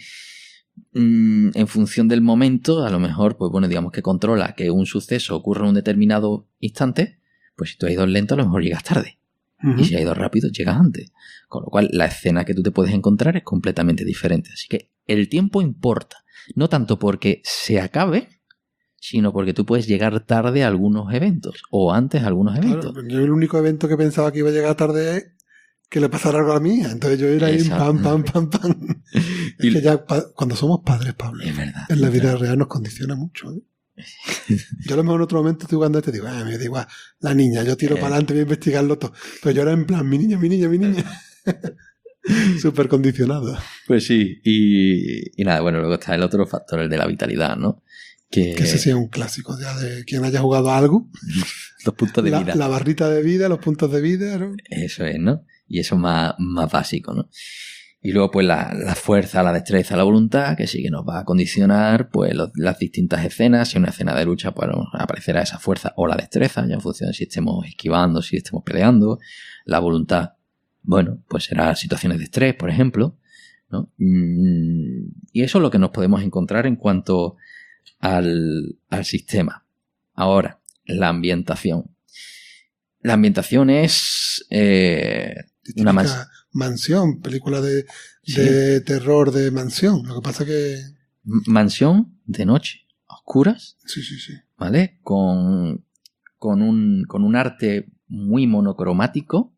en función del momento, a lo mejor, pues bueno, digamos que controla que un suceso ocurra en un determinado instante, pues si tú has ido lento, a lo mejor llegas tarde. Y si has ido rápido, llegas antes. Con lo cual, la escena que tú te puedes encontrar es completamente diferente. Así que el tiempo importa. No tanto porque se acabe, sino porque tú puedes llegar tarde a algunos eventos o antes a algunos eventos. Claro, yo el único evento que pensaba que iba a llegar tarde es que le pasara algo a mi hija. Entonces yo iba ahí pam. Es que ya cuando somos padres, Pablo, es verdad, en la vida real nos condiciona mucho, ¿eh? Yo a lo mejor en otro momento estoy jugando y te digo, me da igual, la niña, yo tiro para adelante, voy a investigarlo todo. Pero yo era en plan, mi niña. Súper condicionado. Pues sí, y nada, bueno, luego está el otro factor, el de la vitalidad, ¿no? Que ese sí es un clásico ya de quien haya jugado a algo. Los puntos de vida. La barrita de vida, los puntos de vida, ¿no? Eso es, ¿no? Y eso más básico, ¿no? Y luego pues la fuerza, la destreza, la voluntad, que sí que nos va a condicionar pues las distintas escenas. Si una escena de lucha pues aparecerá esa fuerza o la destreza, ya en función de si estemos esquivando, si estemos peleando. La voluntad, bueno, pues será situaciones de estrés, por ejemplo, ¿no? Y eso es lo que nos podemos encontrar en cuanto al sistema. Ahora, la ambientación. La ambientación es una mansión, película de terror de mansión. Lo que pasa que... Mansión de noche, a oscuras. Sí. ¿Vale? Con un arte muy monocromático.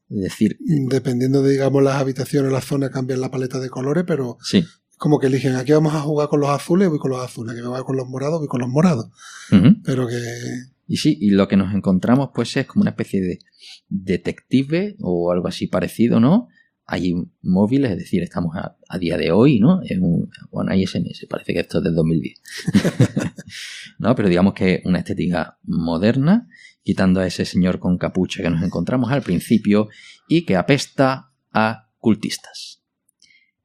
Es decir... Dependiendo de, digamos, las habitaciones, las zonas, cambian la paleta de colores, pero... Sí. Como que eligen, aquí vamos a jugar con los azules, voy con los azules. Aquí voy con los morados, voy con los morados. Uh-huh. Pero que... Y sí, y lo que nos encontramos pues es como una especie de detective o algo así parecido, ¿no? Hay móviles, es decir, estamos a día de hoy, ¿no? Bueno, hay SMS, parece que esto es del 2010. ¿No? Pero digamos que una estética moderna, quitando a ese señor con capucha que nos encontramos al principio y que apesta a cultistas.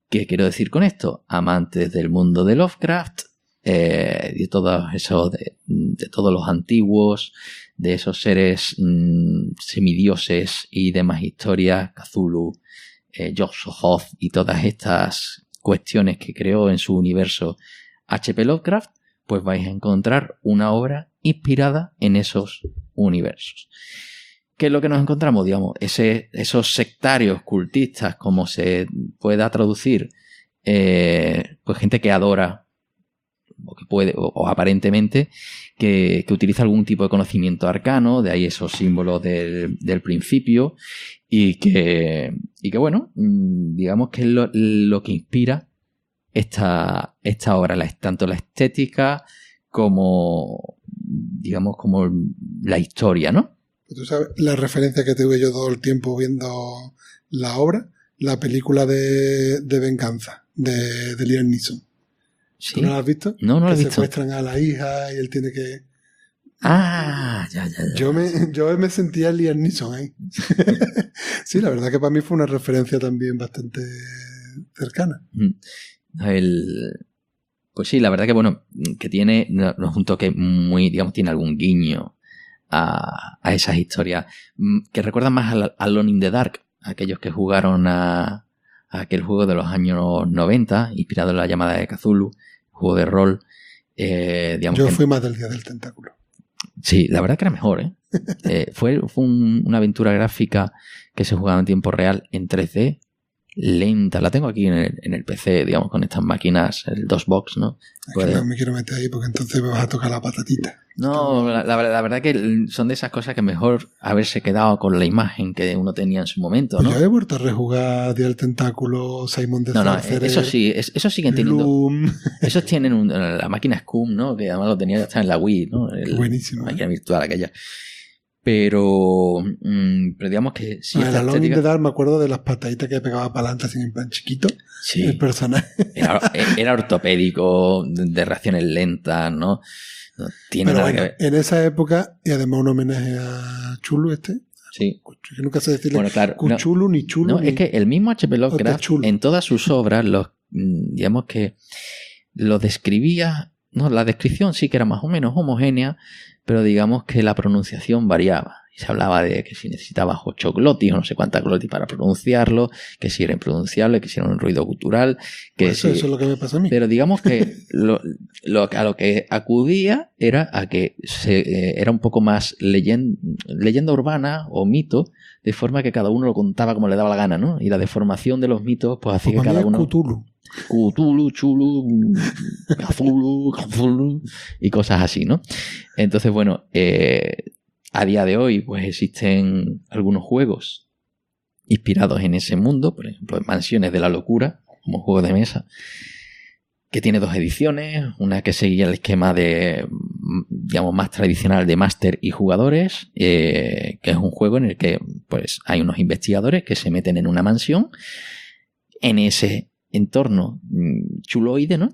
¿Qué quiero decir con esto? Amantes del mundo de Lovecraft, de todo eso, de todos los antiguos, de esos seres semidioses y demás historias, Cthulhu, Yog-Sothoth y todas estas cuestiones que creó en su universo H.P. Lovecraft, pues vais a encontrar una obra inspirada en esos universos. ¿Qué es lo que nos encontramos? Digamos, esos sectarios cultistas, como se pueda traducir, pues gente que adora o que puede, o aparentemente, que utiliza algún tipo de conocimiento arcano, de ahí esos símbolos del principio, y que bueno, digamos que es lo que inspira esta obra, tanto la estética como, digamos, como la historia, ¿no? Tú sabes la referencia que tuve yo todo el tiempo viendo la obra, la película de Venganza, de Liam Neeson. ¿Sí? ¿Tú no la has visto? No la he visto. Que secuestran a la hija y él tiene que... Ah, ya. Yo me sentía Liam Neeson ahí. Sí, la verdad que para mí fue una referencia también bastante cercana. Pues sí, la verdad que bueno, que tiene un toque muy, digamos, tiene algún guiño a esas historias que recuerdan más a Alone in the Dark, aquellos que jugaron a aquel juego de los años 90, inspirado en la llamada de Cthulhu, juego de rol. Digamos yo fui más del Día del Tentáculo. Sí, la verdad que era mejor, ¿eh? Fue una aventura gráfica que se jugaba en tiempo real en 3D, lenta. La tengo aquí en el PC, digamos, con estas máquinas, el DOSBox, ¿no? Es que no me quiero meter ahí porque entonces me vas a tocar la patatita. No, la verdad que son de esas cosas que mejor haberse quedado con la imagen que uno tenía en su momento, ¿no? Pues yo he vuelto a rejugar Día del Tentáculo, Simon de Sorcerer, eso sí, esos siguen teniendo... Loom. Esos tienen la máquina Scum, ¿no? Que además lo tenía hasta en la Wii, ¿no? Buenísimo. La máquina virtual aquella. Pero digamos que sí. El Alone in the Dark me acuerdo de las pataditas que pegaba para adelante así en plan chiquito. Sí. El personaje. Era ortopédico, de reacciones lentas, ¿no? No tiene pero nada bueno, que ver. en esa época, y además un homenaje a Chulu Sí. Que nunca sé decirle claro, Cuchulu ni Chulu. No, ni... es que el mismo H.P. Lovecraft, en todas sus obras, digamos que lo describía, no, la descripción sí que era más o menos homogénea, pero digamos que la pronunciación variaba. Y se hablaba de que si necesitabas 8 glotis o no sé cuántas glotis para pronunciarlo, que si era impronunciable, que si era un ruido gutural. Que eso es lo que me pasa a mí. Pero digamos que a lo que acudía era a que era un poco más leyenda urbana o mito, de forma que cada uno lo contaba como le daba la gana, ¿no? Y la deformación de los mitos pues hacía que cada uno... Cthulhu, Chulu, Cthulhu y cosas así, ¿no? Entonces, bueno, a día de hoy pues existen algunos juegos inspirados en ese mundo, por ejemplo, en Mansiones de la Locura, como juego de mesa, que tiene 2 ediciones, una que seguía el esquema de, digamos, más tradicional de máster y jugadores, que es un juego en el que pues hay unos investigadores que se meten en una mansión, en ese entorno chuloide, ¿no?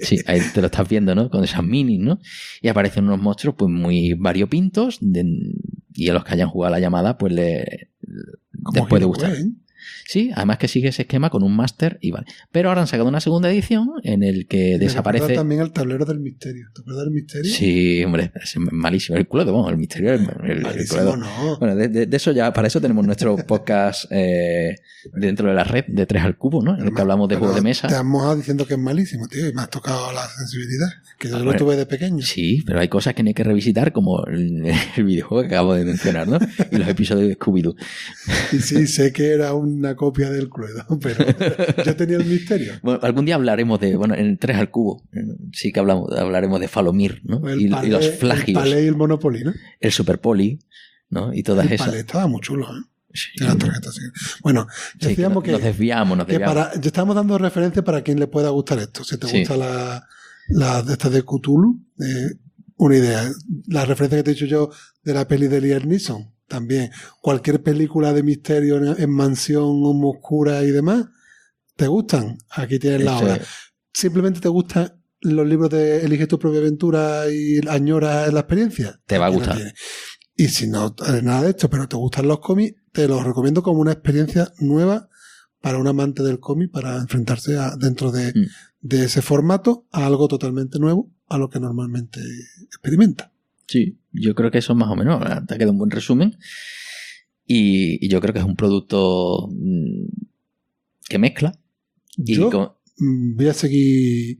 Sí, ahí te lo estás viendo, ¿no? Con esas minis, ¿no? Y aparecen unos monstruos pues muy variopintos y a los que hayan jugado la llamada pues después de gustar. Sí, además que sigue ese esquema con un máster y vale. Pero ahora han sacado una segunda edición en el que Me desaparece... recuerda también el tablero del misterio. ¿Te acuerdas del misterio? Sí, hombre, es malísimo. El Cluedo, bueno, el misterio, el Malísimo, Cluedo. no. Bueno, de eso ya, para eso tenemos nuestro podcast dentro de la red de 3 al cubo, ¿no? En el que hablamos de Pero juegos de mesa. Te has mojado diciendo que es malísimo, tío, y me has tocado la sensibilidad, que yo lo Bueno, tuve de pequeño. Sí, pero hay cosas que no hay que revisitar, como el videojuego que acabo de mencionar, ¿no? Y los episodios de Scooby-Doo. Y sí, sé que era una copia del Cluedo, pero yo tenía el misterio. Bueno, algún día hablaremos de, bueno, en 3 al cubo, sí que hablaremos de Falomir, ¿no? El Y palé, los flagios, el palé y el Monopoly, ¿no? el Superpoli, ¿no? Y todas El esas. palé estaba muy chulo, ¿eh? Sí, De las tarjetas, sí. Bueno, sí, decíamos nos desviamos. que ya estamos dando referencia para quien le pueda gustar esto. Si te Sí. gusta la de esta de Cthulhu, una idea. La referencia que te he dicho yo de la peli de Liam Neeson, también. Cualquier película de misterio en mansión oscura y demás, ¿te gustan? Aquí tienes la Eso obra. es. Simplemente te gustan los libros de Elige tu propia aventura y añoras la experiencia. Te va a Aquí lo gustar. tienes. Y si no nada de esto, pero te gustan los cómics, te los recomiendo como una experiencia nueva para un amante del cómic, para enfrentarse dentro de ese formato a algo totalmente nuevo a lo que normalmente experimenta. Sí, yo creo que eso más o menos te ha quedado un buen resumen. Y yo creo que es un producto que mezcla. Y Yo voy a seguir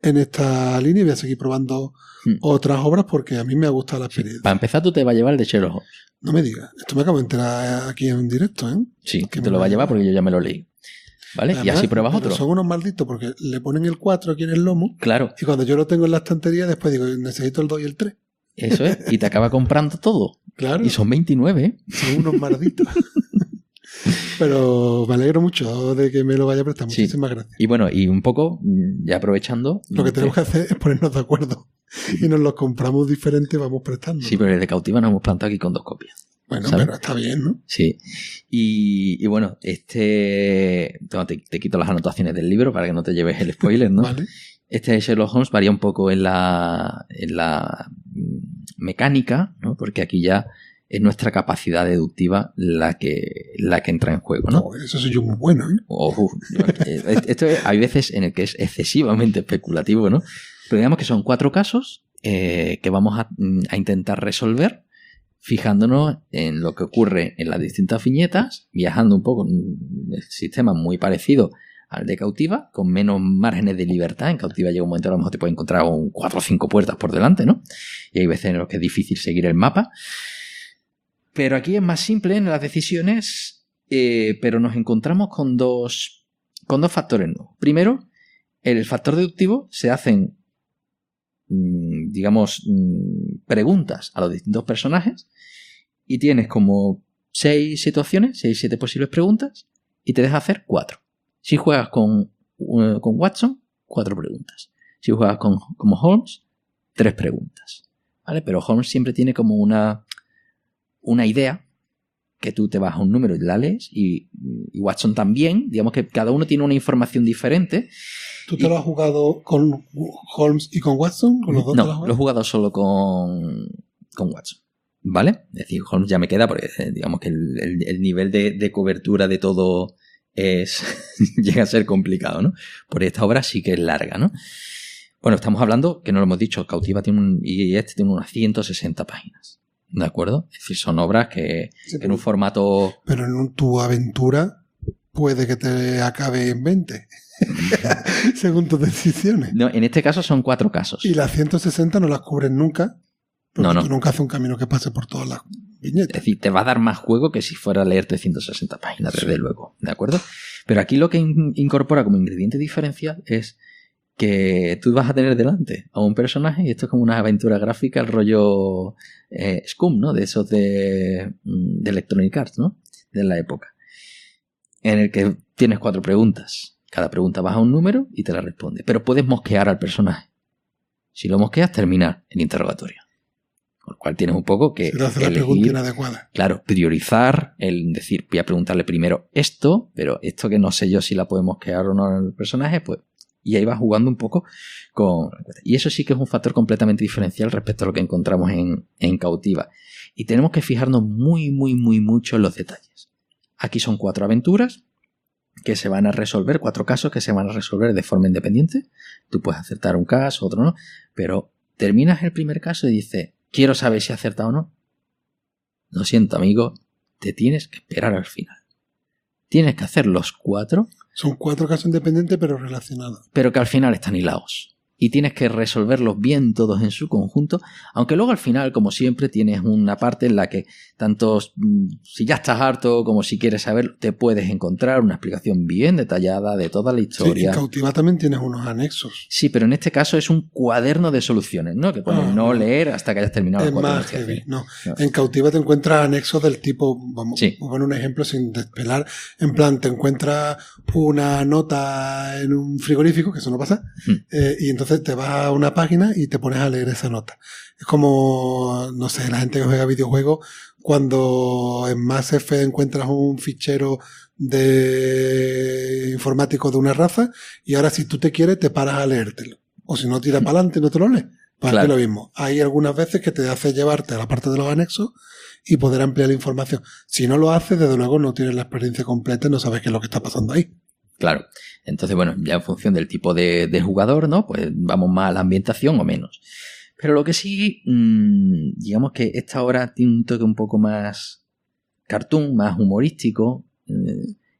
en esta línea y voy a seguir probando otras obras porque a mí me ha gustado la experiencia. Para empezar, tú te vas a llevar el de Sherlock Holmes. No me digas, esto me acabo de enterar aquí en directo, ¿eh? Sí, Que te lo va a llevar porque yo ya me lo leí. ¿Vale? Además, y así pruebas pero otro. son unos malditos porque le ponen el 4 aquí en el lomo Claro, y cuando yo lo tengo en la estantería después digo, necesito el 2 y el 3. eso es. Y te acaba comprando todo. Claro, Y son 29, ¿eh? son unos malditos. Pero me alegro mucho de que me lo vaya a prestar. Sí. Muchísimas gracias. Y bueno, y un poco, ya aprovechando... Lo que tenemos que hacer es ponernos de acuerdo y nos los compramos diferentes y vamos prestando. Sí, pero desde Cautiva nos hemos plantado aquí con 2 copias. Bueno, ¿sabes? pero está bien, ¿no? Sí. Y bueno, toma, te quito las anotaciones del libro para que no te lleves el spoiler, ¿no? Vale. Este de Sherlock Holmes varía un poco en la mecánica, ¿no? Porque aquí ya es nuestra capacidad deductiva la que entra en juego, ¿no? Oh, eso soy yo muy bueno, ¿eh? Hay veces en el que es excesivamente especulativo, ¿no? Pero digamos que son 4 casos que vamos a intentar resolver fijándonos en lo que ocurre en las distintas viñetas, viajando un poco en un sistema muy parecido al de Cautiva, con menos márgenes de libertad. En Cautiva llega un momento a lo mejor te puedes encontrar con 4 o 5 puertas por delante, ¿no? Y hay veces en los que es difícil seguir el mapa. Pero aquí es más simple en las decisiones, pero nos encontramos con dos factores nuevos. Primero, el factor deductivo se hacen, digamos, preguntas a los distintos personajes y tienes como 6 situaciones, 7 posibles preguntas y te deja hacer 4. Si juegas con Watson, 4 preguntas. Si juegas como Holmes, 3 preguntas. ¿Vale? Pero Holmes siempre tiene como una idea que tú te vas a un número y la lees y Watson también. Digamos que cada uno tiene una información diferente. ¿Tú te lo has jugado con Holmes y con Watson? ¿Con los dos te lo has No, jugado? lo he jugado solo con Watson. ¿Vale? Es decir, Holmes ya me queda porque digamos que el nivel de cobertura de todo llega a ser complicado, ¿no? Por esta obra sí que es larga, ¿no? Bueno, estamos hablando, que no lo hemos dicho, Cautiva tiene tiene unas 160 páginas. ¿De acuerdo? Es decir, son obras que en un formato... Pero en tu aventura puede que te acabe en 20. Según tus decisiones. No, en este caso son 4 casos. Y las 160 no las cubren nunca. Porque No. tú nunca haces un camino que pase por todas las Es viñetas. decir, te va a dar más juego que si fuera a leerte 160 páginas, desde luego. ¿De acuerdo? Pero aquí lo que incorpora como ingrediente diferencial es que tú vas a tener delante a un personaje, y esto es como una aventura gráfica, el rollo Scum, ¿no? De esos de Electronic Arts, ¿no? De la época. En el que tienes 4 preguntas. Cada pregunta vas a un número y te la responde. Pero puedes mosquear al personaje. Si lo mosqueas, terminar el interrogatorio. Con lo cual tienes un poco que Si te hace la pregunta inadecuada. claro, priorizar, el decir, voy a preguntarle primero esto, pero esto que no sé yo si la puedo mosquear o no al personaje, pues... Y ahí vas jugando un poco con... Y eso sí que es un factor completamente diferencial respecto a lo que encontramos en Cautiva. Y tenemos que fijarnos muy, muy, muy mucho en los detalles. Aquí son 4 aventuras que se van a resolver, 4 casos que se van a resolver de forma independiente. Tú puedes acertar un caso, otro no, pero terminas el primer caso y dices, quiero saber si he acertado o no. Lo siento, amigo, te tienes que esperar al final. Tienes que hacer los 4. Son 4 casos independientes pero relacionados. Pero que al final están hilados. Y tienes que resolverlos bien todos en su conjunto, aunque luego al final, como siempre, tienes una parte en la que tanto si ya estás harto como si quieres saber, te puedes encontrar una explicación bien detallada de toda la historia. Sí, en Cautiva también tienes unos anexos. Sí, pero en este caso es un cuaderno de soluciones, ¿no? Que pone no leer hasta que hayas terminado. Es más heavy, no. En Cautiva te encuentras anexos del tipo, vamos a poner un ejemplo sin despelar, en plan, te encuentras una nota en un frigorífico, que eso no pasa, y entonces te vas a una página y te pones a leer esa nota. Es como, no sé, la gente que juega videojuegos, cuando en Mass Effect encuentras un fichero de informático de una raza y ahora si tú te quieres te paras a leértelo. O si no, tira para adelante y no te lo lees. Para que lo mismo. Hay algunas veces que te hace llevarte a la parte de los anexos y poder ampliar la información. Si no lo haces, desde luego no tienes la experiencia completa y no sabes qué es lo que está pasando ahí. Claro. Entonces, bueno, ya en función del tipo de jugador, ¿no? Pues vamos más a la ambientación o menos. Pero lo que sí, digamos que esta obra tiene un toque un poco más cartoon, más humorístico.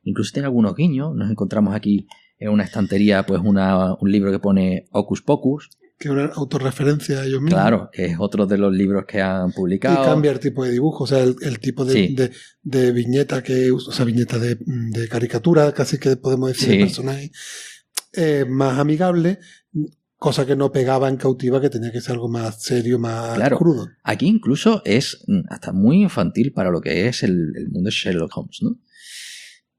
Incluso tiene algunos guiños. Nos encontramos aquí en una estantería, pues un libro que pone Hocus Pocus. Que es una autorreferencia a ellos mismos. Claro, que es otro de los libros que han publicado. Y cambia el tipo de dibujo, o sea, el tipo de viñeta que usa, o sea, viñeta de caricatura, casi que podemos decir, de personaje más amigable, cosa que no pegaba en Cautiva, que tenía que ser algo más serio, más crudo. Aquí incluso es hasta muy infantil para lo que es el mundo de Sherlock Holmes, ¿no?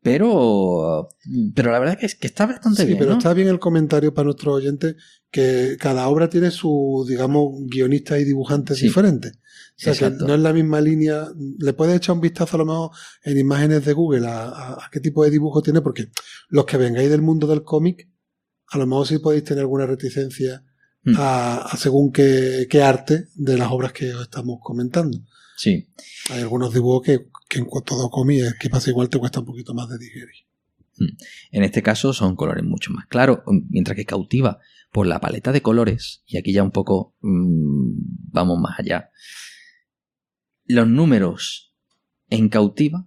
Pero la verdad es que está bastante bien. Sí, pero ¿no? Está bien el comentario para nuestros oyentes que cada obra tiene su, digamos, guionistas y dibujantes diferentes. O sea, exacto, que no es la misma línea. Le puedes echar un vistazo a lo mejor en imágenes de Google a qué tipo de dibujo tiene, porque los que vengáis del mundo del cómic, a lo mejor sí podéis tener alguna reticencia a según qué arte de las obras que os estamos comentando. Sí. Hay algunos dibujos que en todo cómic es que pasa igual, te cuesta un poquito más de digerir. En este caso son colores mucho más claros, mientras que Cautiva por la paleta de colores, y aquí ya un poco vamos más allá. Los números en Cautiva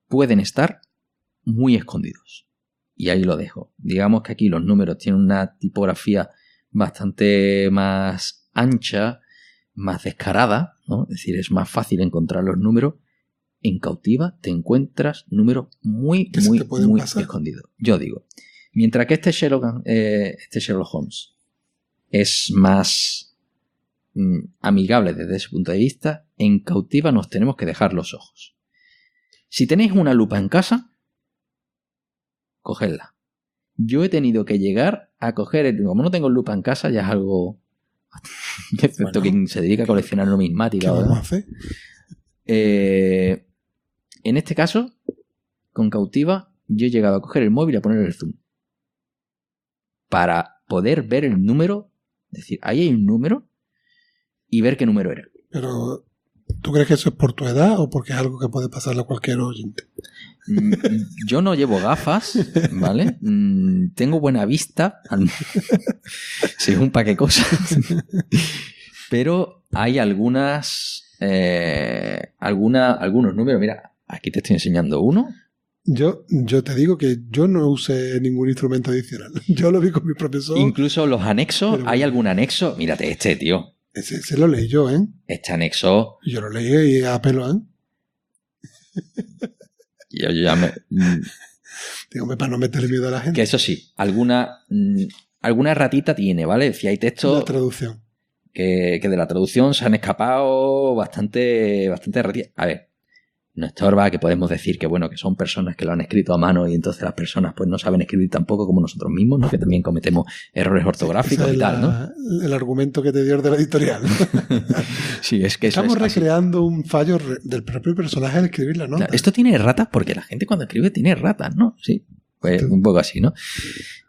pueden estar muy escondidos. Y ahí lo dejo. Digamos que aquí los números tienen una tipografía bastante más ancha, más descarada, ¿no? Es decir, es más fácil encontrar los números. En Cautiva te encuentras números muy escondidos. Yo digo, mientras que este Sherlock Holmes es más amigable desde ese punto de vista, en Cautiva nos tenemos que dejar los ojos. Si tenéis una lupa en casa, cogedla. Yo he tenido que llegar a coger, como no tengo lupa en casa, ya es algo excepto quien se dedica a coleccionar numismática. ¿Qué vamos a hacer? En este caso, con Cautiva, yo he llegado a coger el móvil y a poner el zoom para poder ver el número, es decir, ahí hay un número y ver qué número era. Pero, ¿tú crees que eso es por tu edad o porque es algo que puede pasarle a cualquier oyente? Yo no llevo gafas, ¿vale? Tengo buena vista. Según para qué cosa. Pero hay algunos números. Mira, aquí te estoy enseñando uno. Yo te digo que yo no usé ningún instrumento adicional. Yo lo vi con mi profesor. Incluso los anexos, ¿hay algún anexo? Mírate este, tío. Ese lo leí yo, ¿eh? Este anexo. Yo lo leí a pelo, ¿eh? Yo ya me... Dígame, para no meterle miedo a la gente. Que eso sí, alguna ratita tiene, ¿vale? Si hay texto... La traducción. Que de la traducción se han escapado bastante ratitas. A ver, no estorba, que podemos decir que bueno, que son personas que lo han escrito a mano y entonces las personas pues no saben escribir tampoco como nosotros mismos, ¿no? Que también cometemos errores ortográficos y tal, ¿no? El argumento que te dio de la editorial. Sí, es que estamos recreando un fallo del propio personaje al escribir la nota. Claro, esto tiene ratas porque la gente cuando escribe tiene ratas, ¿no? Sí, pues un poco así, ¿no?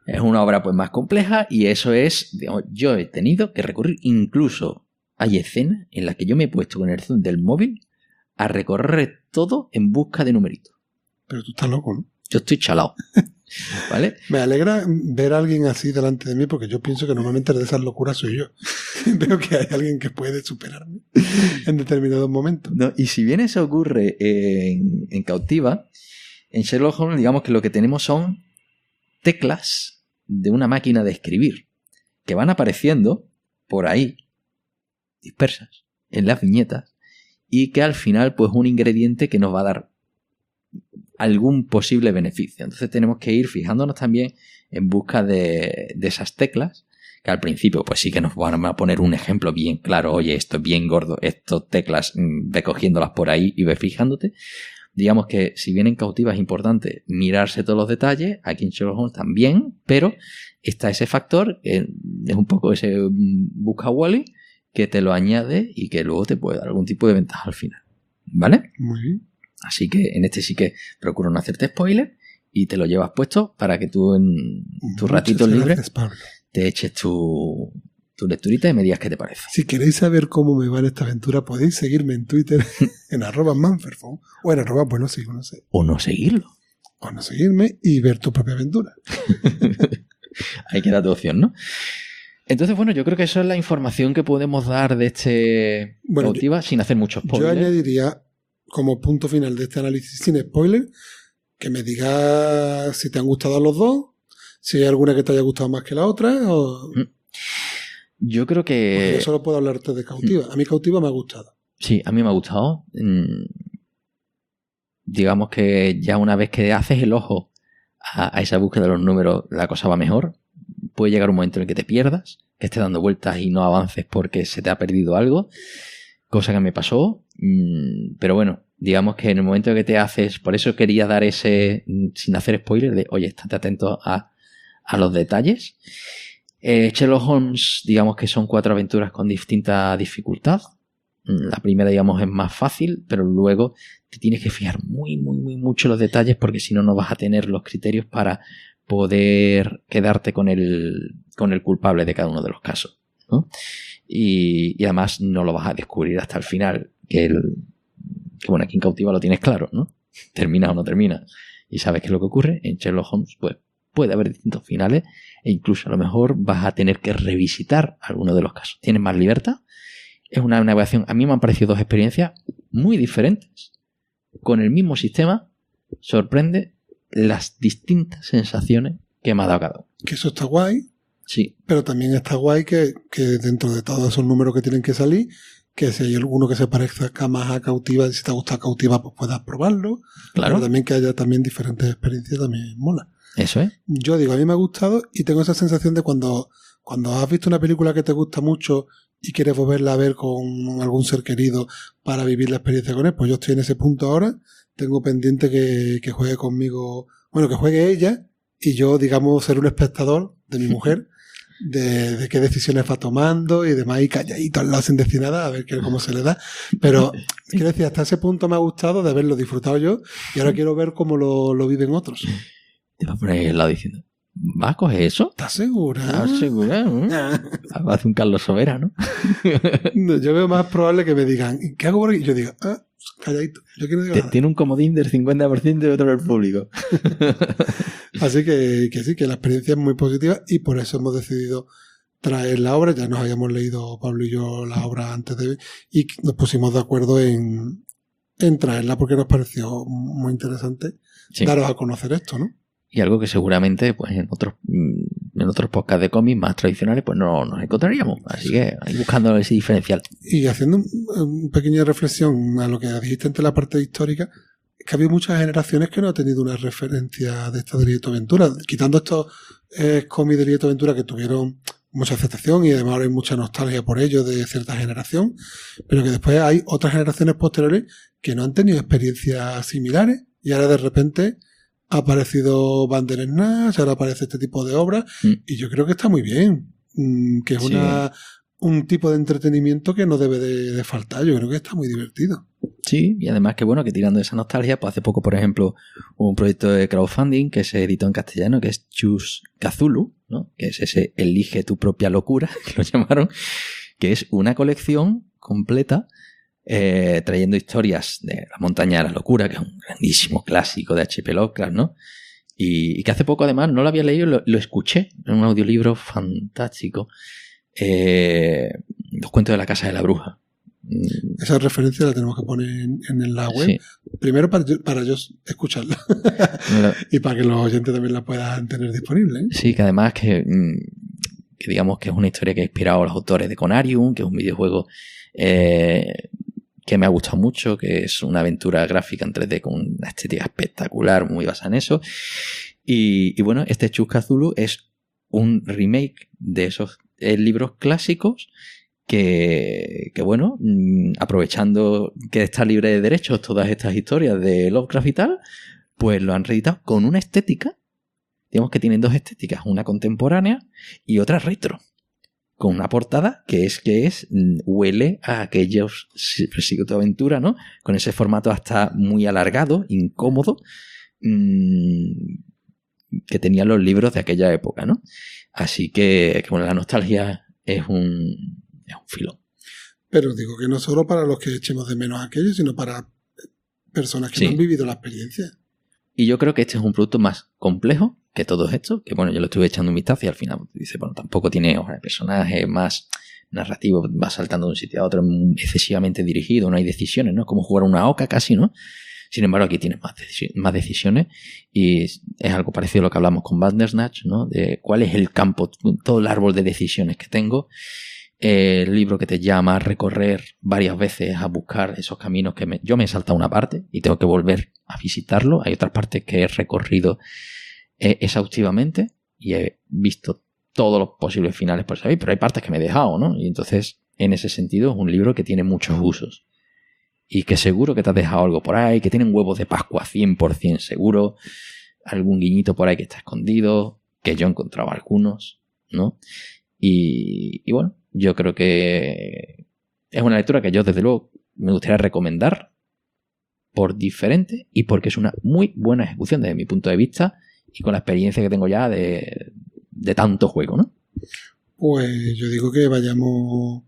Es una obra pues más compleja y eso es, digamos, yo he tenido que recurrir, incluso hay escenas en las que yo me he puesto con el zoom del móvil a recorrer todo en busca de numeritos. Pero tú estás loco, ¿no? Yo estoy chalado. ¿Vale? Me alegra ver a alguien así delante de mí porque yo pienso que normalmente de esas locuras soy yo. Veo que hay alguien que puede superarme en determinados momentos. No, y si bien eso ocurre en Cautiva, en Sherlock Holmes digamos que lo que tenemos son teclas de una máquina de escribir que van apareciendo por ahí, dispersas, en las viñetas, y que al final pues un ingrediente que nos va a dar algún posible beneficio. Entonces tenemos que ir fijándonos también en busca de esas teclas, que al principio pues sí que nos van a poner un ejemplo bien claro, oye, esto es bien gordo, estas teclas, ve cogiéndolas por ahí y ve fijándote. Digamos que si bien en Cautiva es importante mirarse todos los detalles, aquí en Sherlock Holmes también, pero está ese factor, que es un poco ese busca Wally, que te lo añade y que luego te puede dar algún tipo de ventaja al final. ¿Vale? Muy bien. Así que en este sí que procuro no hacerte spoiler y te lo llevas puesto para que tú en tus ratitos libres te eches tu lecturita y me digas qué te parece. Si queréis saber cómo me va en esta aventura, podéis seguirme en Twitter en @manferfon o en @bueno sigo, no sé. O no seguirlo. O no seguirme y ver tu propia aventura. Ahí queda tu opción, ¿no? Entonces, bueno, yo creo que eso es la información que podemos dar de este Cautiva sin hacer mucho spoiler. Yo añadiría, como punto final de este análisis sin spoiler, que me digas si te han gustado los dos, si hay alguna que te haya gustado más que la otra, o... Yo creo que... Porque yo solo puedo hablarte de Cautiva. A mí Cautiva me ha gustado. Sí, a mí me ha gustado. Digamos que ya una vez que haces el ojo a esa búsqueda de los números, la cosa va mejor. Puede llegar un momento en el que te pierdas, que estés dando vueltas y no avances porque se te ha perdido algo, cosa que me pasó, pero bueno, digamos que en el momento en que te haces, por eso quería dar ese, sin hacer spoiler, de oye, estate atento a los detalles. Sherlock Holmes, digamos que son 4 aventuras con distinta dificultad. La primera, digamos, es más fácil, pero luego te tienes que fijar muy mucho en los detalles porque si no, no vas a tener los criterios para poder quedarte con el culpable de cada uno de los casos, ¿no? Y además no lo vas a descubrir hasta el final, que bueno, aquí en Cautiva lo tienes claro, ¿no? Termina o no termina y sabes qué es lo que ocurre. En Sherlock Holmes pues puede haber distintos finales e incluso a lo mejor vas a tener que revisitar alguno de los casos. Tienes más libertad. Es una navegación, a mí me han parecido 2 experiencias muy diferentes. Con el mismo sistema, sorprende las distintas sensaciones que me ha dado cada uno. Que eso está guay. Sí. Pero también está guay que dentro de todos esos números que tienen que salir, que si hay alguno que se parezca más a Cautiva, si te gusta Cautiva, pues puedas probarlo. Claro. Pero también que haya también diferentes experiencias también mola. Eso es. Yo digo, a mí me ha gustado y tengo esa sensación de cuando has visto una película que te gusta mucho y quieres volverla a ver con algún ser querido para vivir la experiencia con él, pues yo estoy en ese punto ahora. Tengo pendiente que juegue conmigo, bueno, que juegue ella y yo, digamos, ser un espectador de mi mujer, de qué decisiones va tomando y demás, y calladito al lado sin decir nada, a ver cómo se le da. Pero, quiero decir, hasta ese punto me ha gustado de haberlo disfrutado yo y ahora quiero ver cómo lo viven otros. Te vas a poner al lado diciendo, ¿vas a coger eso? ¿Estás segura? ¿Estás segura? Va a hacer un Carlos Sobera, ¿no? Yo veo más probable que me digan, ¿qué hago por aquí? Y yo digo, calladito. Yo quiero decir nada. Tiene un comodín del 50% y otro del público. Así que sí, que la experiencia es muy positiva y por eso hemos decidido traer la obra. Ya nos habíamos leído Pablo y yo la obra antes de... y nos pusimos de acuerdo en traerla porque nos pareció muy interesante daros a conocer esto, ¿no? Y algo que seguramente pues en otros podcasts de cómics más tradicionales pues no nos encontraríamos. Así que ahí buscando ese diferencial. Y haciendo una pequeña reflexión a lo que dijiste entre la parte histórica, es que ha habido muchas generaciones que no han tenido una referencia de esta de Lieto Ventura. Quitando estos cómics de Lieto Ventura que tuvieron mucha aceptación y además ahora hay mucha nostalgia por ello de cierta generación, pero que después hay otras generaciones posteriores que no han tenido experiencias similares y ahora de repente ha aparecido Bandersnatch, ahora aparece este tipo de obras y yo creo que está muy bien, que es un tipo de entretenimiento que no debe de faltar. Yo creo que está muy divertido. Sí, y además que bueno, que tirando de esa nostalgia, pues hace poco, por ejemplo, hubo un proyecto de crowdfunding que se editó en castellano, que es Choose Cthulhu, ¿no? Que es ese Elige tu propia locura, que lo llamaron, que es una colección completa trayendo historias de La montaña de la locura, que es un grandísimo clásico de H.P. Lovecraft, ¿no? Y que hace poco, además, no lo había leído, lo escuché en un audiolibro fantástico. Los cuentos de la casa de la bruja. Esa referencia la tenemos que poner en la web. Sí. Primero para yo escucharla. Y para que los oyentes también la puedan tener disponible, ¿eh? Sí, que además que digamos que es una historia que ha inspirado a los autores de Conarium, que es un videojuego que me ha gustado mucho, que es una aventura gráfica en 3D con una estética espectacular, muy basada en eso. Y bueno, este Chusca Zulu es un remake de esos libros clásicos que bueno, aprovechando que está libre de derechos todas estas historias de Lovecraft y tal, pues lo han reeditado con una estética, digamos que tienen dos estéticas, una contemporánea y otra retro, con una portada que huele a aquellos siglos de aventura, ¿no? Con ese formato hasta muy alargado, incómodo, que tenían los libros de aquella época, ¿no? Así que bueno, la nostalgia es un filón. Pero digo que no solo para los que echemos de menos aquello, sino para personas que Sí. no han vivido la experiencia. Y yo creo que este es un producto más complejo que todos estos, que bueno, yo lo estuve echando un vistazo y al final dice, bueno, tampoco tiene hojas de personaje, más narrativo, va saltando de un sitio a otro, excesivamente dirigido, no hay decisiones, ¿no? Es como jugar una oca casi, ¿no? Sin embargo, aquí tienes más decisiones y es algo parecido a lo que hablamos con Bandersnatch, ¿no? De cuál es el campo, todo el árbol de decisiones que tengo. El libro que te llama a recorrer varias veces, a buscar esos caminos que yo me he saltado una parte y tengo que volver a visitarlo. Hay otras partes que he recorrido exhaustivamente y he visto todos los posibles finales por saber, pero hay partes que me he dejado, ¿no? Y entonces, en ese sentido, es un libro que tiene muchos usos. Y que seguro que te has dejado algo por ahí, que tienen huevos de Pascua 100% seguro, algún guiñito por ahí que está escondido, que yo he encontrado algunos, ¿no? Y bueno, yo creo que es una lectura que yo desde luego me gustaría recomendar por diferente y porque es una muy buena ejecución desde mi punto de vista y con la experiencia que tengo ya de tanto juego, ¿no? Pues yo digo que vayamos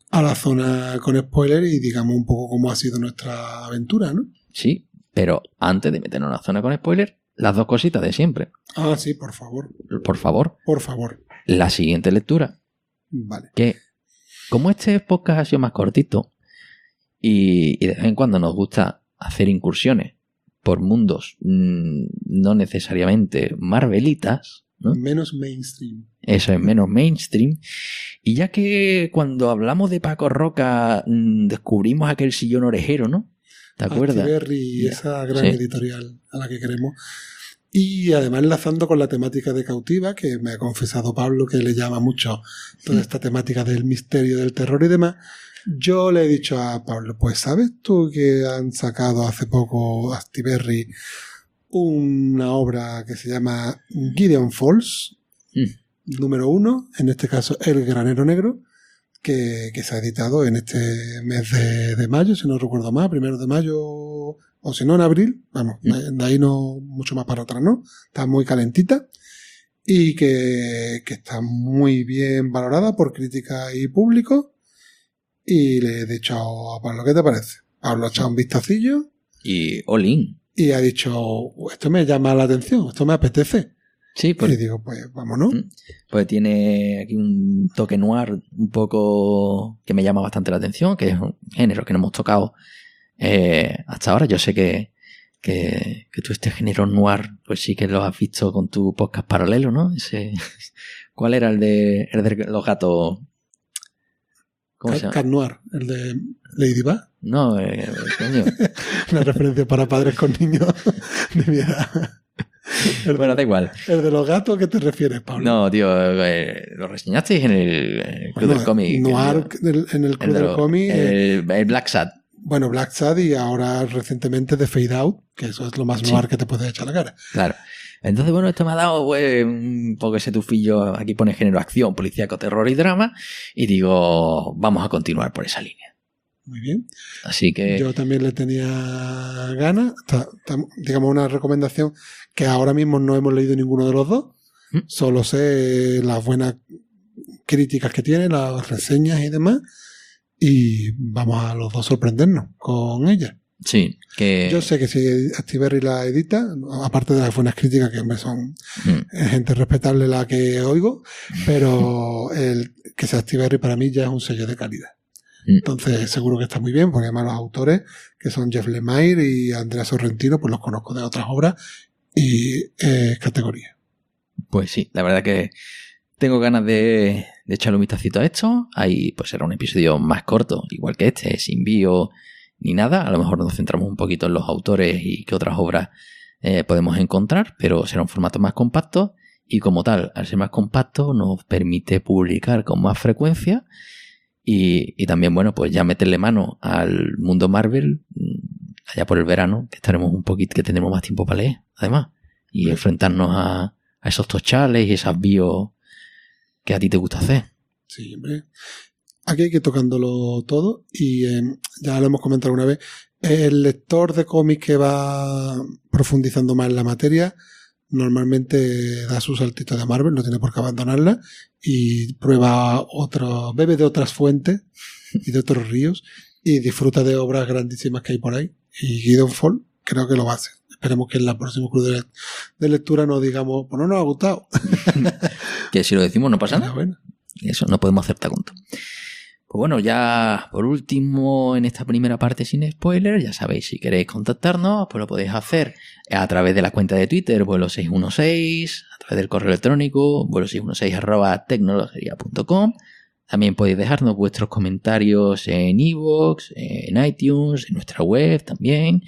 a la zona con spoiler y digamos un poco cómo ha sido nuestra aventura, ¿no? Sí, pero antes de meternos en la zona con spoiler, las dos cositas de siempre. Ah, sí, por favor. Por favor, Por favor. la siguiente lectura, Vale. que como este podcast ha sido más cortito y de vez en cuando nos gusta hacer incursiones por mundos no necesariamente marvelitas, ¿no? Menos mainstream. Eso es menos mainstream. Y ya que cuando hablamos de Paco Roca descubrimos aquel sillón orejero, ¿no? ¿Te acuerdas? Actiberri, esa gran Sí. editorial a la que queremos. Y además enlazando con la temática de Cautiva, que me ha confesado Pablo que le llama mucho toda esta temática del misterio, del terror y demás, yo le he dicho a Pablo, pues ¿sabes tú que han sacado hace poco Actiberri una obra que se llama Gideon Falls, número 1, en este caso El Granero Negro, que se ha editado en este mes de mayo, si no recuerdo mal, 1 de mayo, o si no en abril, vamos, de ahí no mucho más para atrás, ¿no? Está muy calentita y que está muy bien valorada por crítica y público. Y le he dicho a Pablo, ¿qué te parece? Pablo ha echado un vistacillo Y all in. y ha dicho, esto me llama la atención, esto me apetece. Sí, Y pues, digo, pues vámonos. pues tiene aquí un toque noir un poco que me llama bastante la atención, que es un género que no hemos tocado hasta ahora. Yo sé que tú este género noir, pues sí que lo has visto con tu podcast paralelo, ¿no? ¿Cuál era el de los gatos? ¿Cómo se llama? Cat Noir, el de Ladybug. No, coño. Una referencia para padres con niños de mi edad. Bueno, da igual. ¿El de los gatos qué te refieres, Pablo? No, tío, lo reseñasteis en el Club del Cómic. Noir en el Club del Cómic. El Black Sad. Bueno, Black Sad y ahora recientemente The Fade Out, que eso es lo más noir que te puedes echar a la cara. Claro. Entonces, bueno, esto me ha dado pues, un poco ese tufillo. Aquí pone género acción, policíaco, terror y drama. Y digo, vamos a continuar por esa línea. Muy bien. Así que... Yo también le tenía ganas. Digamos, una recomendación que ahora mismo no hemos leído ninguno de los dos. Solo sé las buenas críticas que tiene, las reseñas y demás. y vamos a los dos sorprendernos con ella. Sí, que... Yo sé que si Astiberri la edita, aparte de las buenas críticas, que hombre, son gente respetable la que oigo, pero el que sea Astiberri para mí ya es un sello de calidad. Entonces seguro que está muy bien, porque además los autores, que son Jeff Lemire y Andrea Sorrentino, pues los conozco de otras obras y categoría. Pues sí, la verdad que tengo ganas de echarle un vistacito a esto. Ahí pues será un episodio más corto, igual que este, sin bio ni nada. A lo mejor nos centramos un poquito en los autores y qué otras obras podemos encontrar, pero será un formato más compacto y como tal, al ser más compacto nos permite publicar con más frecuencia y también, bueno, pues ya meterle mano al mundo Marvel allá por el verano, que estaremos un poquito, que tendremos más tiempo para leer, además, y enfrentarnos a esos tochales y esas bios que a ti te gusta hacer. Sí, hombre. Aquí hay que ir tocándolo todo y ya lo hemos comentado una vez, el lector de cómics que va profundizando más en la materia normalmente da su saltito de Marvel, no tiene por qué abandonarla y prueba bebe de otras fuentes y de otros ríos y disfruta de obras grandísimas que hay por ahí. Y Gideon Fall creo que lo va a hacer. Esperemos que en la próxima club de lectura no digamos, pues no nos ha gustado. Que si lo decimos no pasa nada. Bueno. Eso no podemos aceptar conto. Pues bueno, ya por último, en esta primera parte sin spoiler, ya sabéis, si queréis contactarnos, pues lo podéis hacer a través de la cuenta de Twitter, vuelo616, a través del correo electrónico, vuelo616@tecnologeria.com. También podéis dejarnos vuestros comentarios en iVoox, en iTunes, en nuestra web también.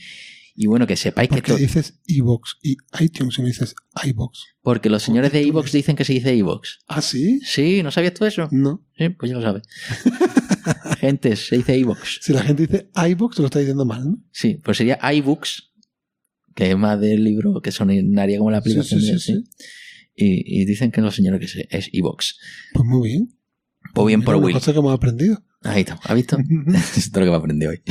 Y bueno, que sepáis que... ¿Por qué dices iVoox y iTunes y no dices iVoox? Porque los señores de iVoox dicen que se dice iVoox. ¿Ah, sí? Sí, ¿no sabías tú eso? No. Sí, pues ya lo sabes. Gente, se dice iVoox. Si la gente dice iVoox, lo está diciendo mal, ¿no? Sí, pues sería iBooks, que es más del libro que sonaría como la aplicación. Sí. Y dicen que los señores que es iVoox. Pues muy bien. Pues bien por una Will. cosa que hemos aprendido. Ahí está, ¿has visto? Esto es lo que me aprendí hoy.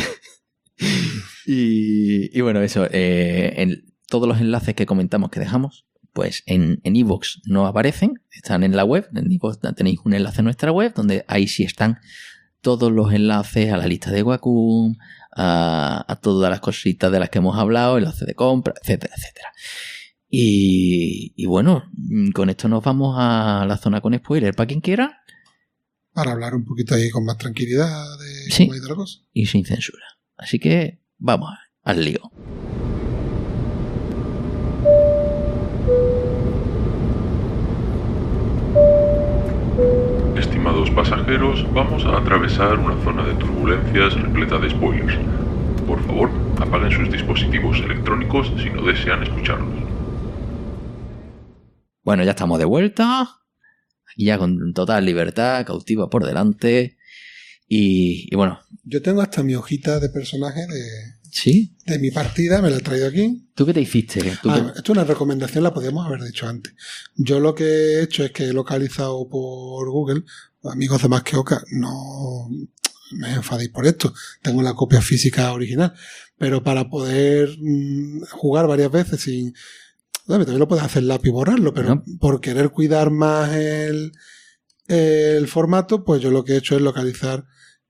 Y bueno, eso, en todos los enlaces que comentamos que dejamos, pues en iVoox no aparecen, están en la web, en iVoox tenéis un enlace en nuestra web, donde ahí sí están todos los enlaces a la lista de Wacom, a todas las cositas de las que hemos hablado, enlaces de compra, etcétera, etcétera. Y bueno, con esto nos vamos a la zona con spoiler para quien quiera. Para hablar un poquito ahí con más tranquilidad de Sí, cómo ha ido la cosa. y sin censura. Así que vamos al lío. Estimados pasajeros, vamos a atravesar una zona de turbulencias repleta de spoilers. Por favor, apaguen sus dispositivos electrónicos si no desean escucharlos. Bueno, ya estamos de vuelta. Aquí ya con total libertad, cautiva por delante. Y bueno. Yo tengo hasta mi hojita de personaje ¿Sí? de mi partida, me la he traído aquí. ¿Tú qué te hiciste? Esto es una recomendación, la podíamos haber dicho antes. Yo lo que he hecho es que he localizado por Google, amigos de Más que Oca, no me enfadéis por esto, tengo la copia física original, pero para poder jugar varias veces sin... También lo puedes hacer lápiz y borrarlo, pero no. Por querer cuidar más el formato, pues yo lo que he hecho es localizar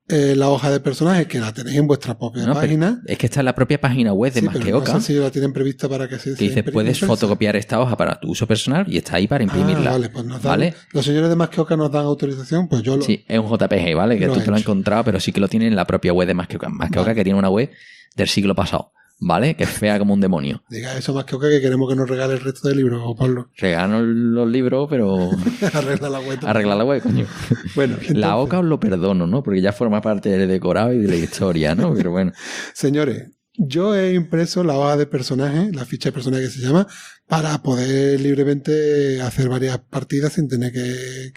la hoja de personaje, que la tenéis en vuestra propia página. Es que está en la propia página web de Sí, Más pero que Oca. no sé si la tienen prevista para que se Que dice, puedes impresa. fotocopiar esta hoja para tu uso personal y está ahí para imprimirla. Vale, pues nos dan, ¿Vale? Los señores de Más que Oca nos dan autorización, pues yo lo... Sí, es un JPG, ¿vale? Que lo tú he te lo has hecho. encontrado, pero sí que lo tiene en la propia web de Más que Oca. Más que Oca, que tiene una web del siglo pasado, ¿vale? Que es fea como un demonio. Diga eso Más que Oca, que queremos que nos regale el resto del libro, Pablo. Regalan los libros, pero Arregla la web. arregla la web, coño. Bueno, La entonces, Oca os lo perdono, ¿no? Porque ya forma parte del decorado y de la historia, ¿no? Pero bueno. señores, yo he impreso la hoja de personaje, la ficha de personaje que se llama, para poder libremente hacer varias partidas sin tener que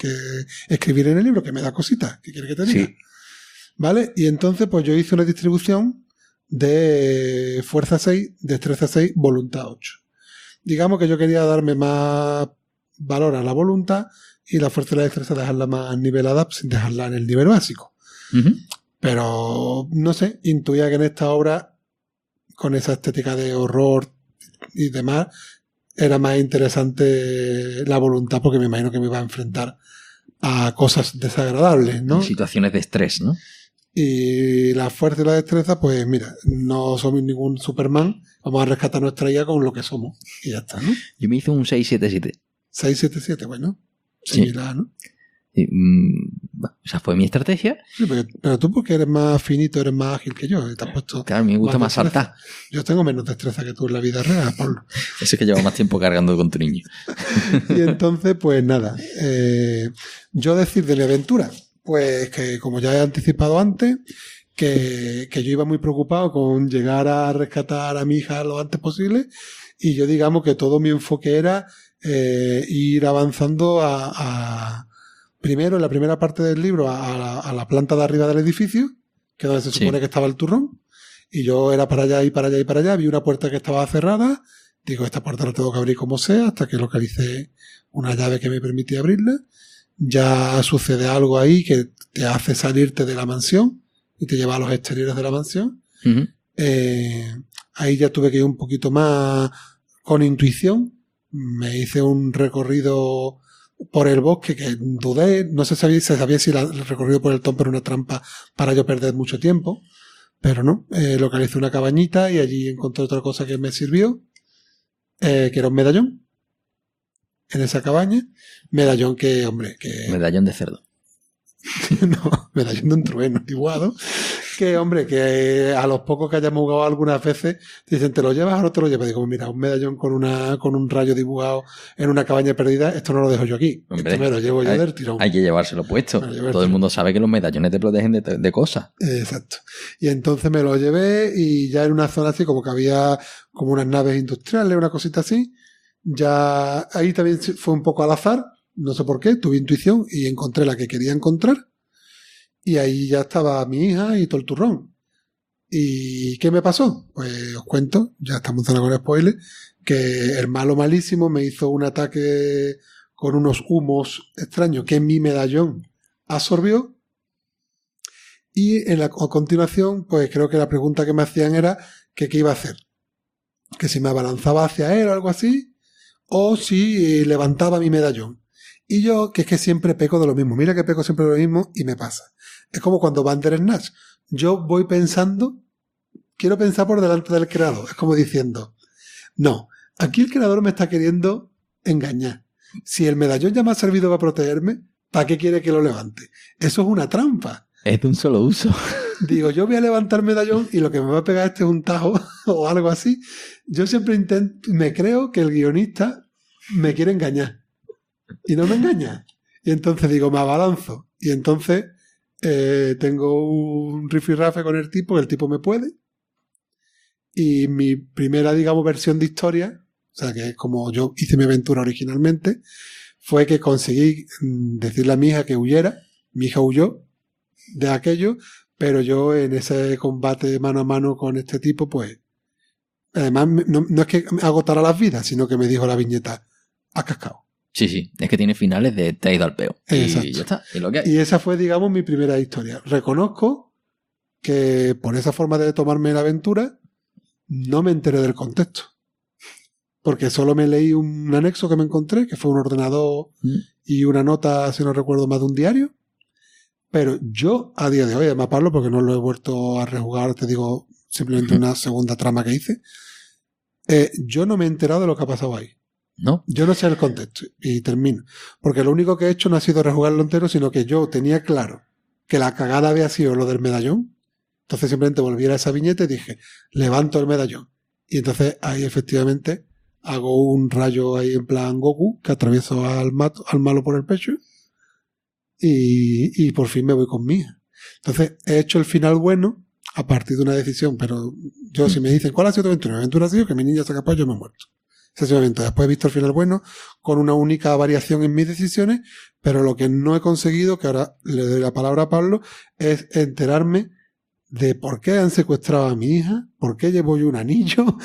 escribir en el libro, que me da cositas. ¿Qué quieres que te diga? Sí. ¿Vale? Y entonces, pues yo hice una distribución de fuerza 6, destreza 6, voluntad 8. Digamos que yo quería darme más valor a la voluntad y la fuerza y la destreza dejarla más nivelada sin dejarla en el nivel básico. Uh-huh. Pero, no sé, intuía que en esta obra, con esa estética de horror y demás, era más interesante la voluntad, porque me imagino que me iba a enfrentar a cosas desagradables, ¿no? Situaciones de estrés, ¿no? Y la fuerza y la destreza, pues mira, no somos ningún Superman, vamos a rescatar nuestra IA con lo que somos. Y ya está, ¿no? Yo me hice un 677. 677, bueno, Sí. similar, ¿no? Y, esa fue mi estrategia. Sí, pero tú porque eres más finito, eres más ágil que yo, y te has puesto... Claro, me gusta más destreza. saltar. Yo tengo menos destreza que tú en la vida real, Pablo. Eso es que llevo más tiempo cargando con tu niño. Y entonces, pues nada, yo decir de mi aventura, pues que como ya he anticipado antes, que yo iba muy preocupado con llegar a rescatar a mi hija lo antes posible, y yo digamos que todo mi enfoque era ir avanzando primero en la primera parte del libro a la planta de arriba del edificio, que es donde se supone que estaba el turrón, y yo era para allá y para allá y para allá, vi una puerta que estaba cerrada, digo, esta puerta la tengo que abrir como sea, hasta que localicé una llave que me permitía abrirla. Ya sucede algo ahí que te hace salirte de la mansión y te lleva a los exteriores de la mansión. Uh-huh. Ahí ya tuve que ir un poquito más con intuición. Me hice un recorrido por el bosque que dudé, no se sabía si el recorrido por el Tom era una trampa para yo perder mucho tiempo, pero no, localicé una cabañita y allí encontré otra cosa que me sirvió, que era un medallón en esa cabaña, medallón que, hombre, que... Medallón de cerdo. No, medallón de un trueno igual, que, hombre, que a los pocos que hayamos jugado algunas veces dicen, ¿te lo llevas o no te lo llevas? Digo, mira, un medallón con un rayo dibujado en una cabaña perdida, esto no lo dejo yo aquí. Hombre, esto me lo llevo yo del tirón. Hay que llevárselo puesto. Todo el mundo sabe que los medallones te protegen de cosas. Exacto. Y entonces me lo llevé y ya en una zona así, como que había como unas naves industriales, una cosita así, ya ahí también fue un poco al azar, no sé por qué, tuve intuición y encontré la que quería encontrar. Y ahí ya estaba mi hija y todo el turrón. ¿Y qué me pasó? Pues os cuento, ya estamos en con spoilers, que el malo malísimo me hizo un ataque con unos humos extraños que mi medallón absorbió. Y a continuación, pues creo que la pregunta que me hacían era que qué iba a hacer. Que si me abalanzaba hacia él o algo así, o si levantaba mi medallón. Y yo, que es que siempre peco de lo mismo. Mira que peco siempre de lo mismo y me pasa. Es como cuando Bandersnatch. Yo voy pensando, quiero pensar por delante del creador. Es como diciendo, no, aquí el creador me está queriendo engañar. Si el medallón ya me ha servido para protegerme, ¿para qué quiere que lo levante? Eso es una trampa. Es de un solo uso. Digo, yo voy a levantar medallón y lo que me va a pegar es un tajo o algo así. Yo siempre me creo que el guionista me quiere engañar. Y no me engaña. Y entonces digo, me abalanzo. Y entonces tengo un rifirrafe con el tipo me puede. Y mi primera, digamos, versión de historia, o sea, que es como yo hice mi aventura originalmente, fue que conseguí decirle a mi hija que huyera. Mi hija huyó de aquello, pero yo en ese combate mano a mano con este tipo, pues, además, no es que agotara las vidas, sino que me dijo la viñeta, has cascado. Sí, es que tiene finales de te ha ido al peo. Exacto. Y ya está, es lo que hay. Y esa fue, digamos, mi primera historia. Reconozco que por esa forma de tomarme la aventura no me enteré del contexto. Porque solo me leí un anexo que me encontré, que fue un ordenador y una nota, si no recuerdo más, de un diario. Pero yo, a día de hoy, además Pablo, porque no lo he vuelto a rejugar, te digo simplemente una segunda trama que hice, yo no me he enterado de lo que ha pasado ahí. ¿No? Yo no sé el contexto y termino. Porque lo único que he hecho no ha sido rejugarlo entero, sino que yo tenía claro que la cagada había sido lo del medallón. Entonces simplemente volví a esa viñeta y dije, levanto el medallón. Y entonces ahí efectivamente hago un rayo ahí en plan Goku, que atravieso al malo por el pecho y por fin me voy con mi hija. Entonces he hecho el final bueno a partir de una decisión, pero yo si me dicen, ¿cuál ha sido tu aventura? Mi aventura ha sido que mi niña se ha escapado y yo me he muerto. Después he visto el final bueno con una única variación en mis decisiones, pero lo que no he conseguido, que ahora le doy la palabra a Pablo, es enterarme de por qué han secuestrado a mi hija, por qué llevo yo un anillo,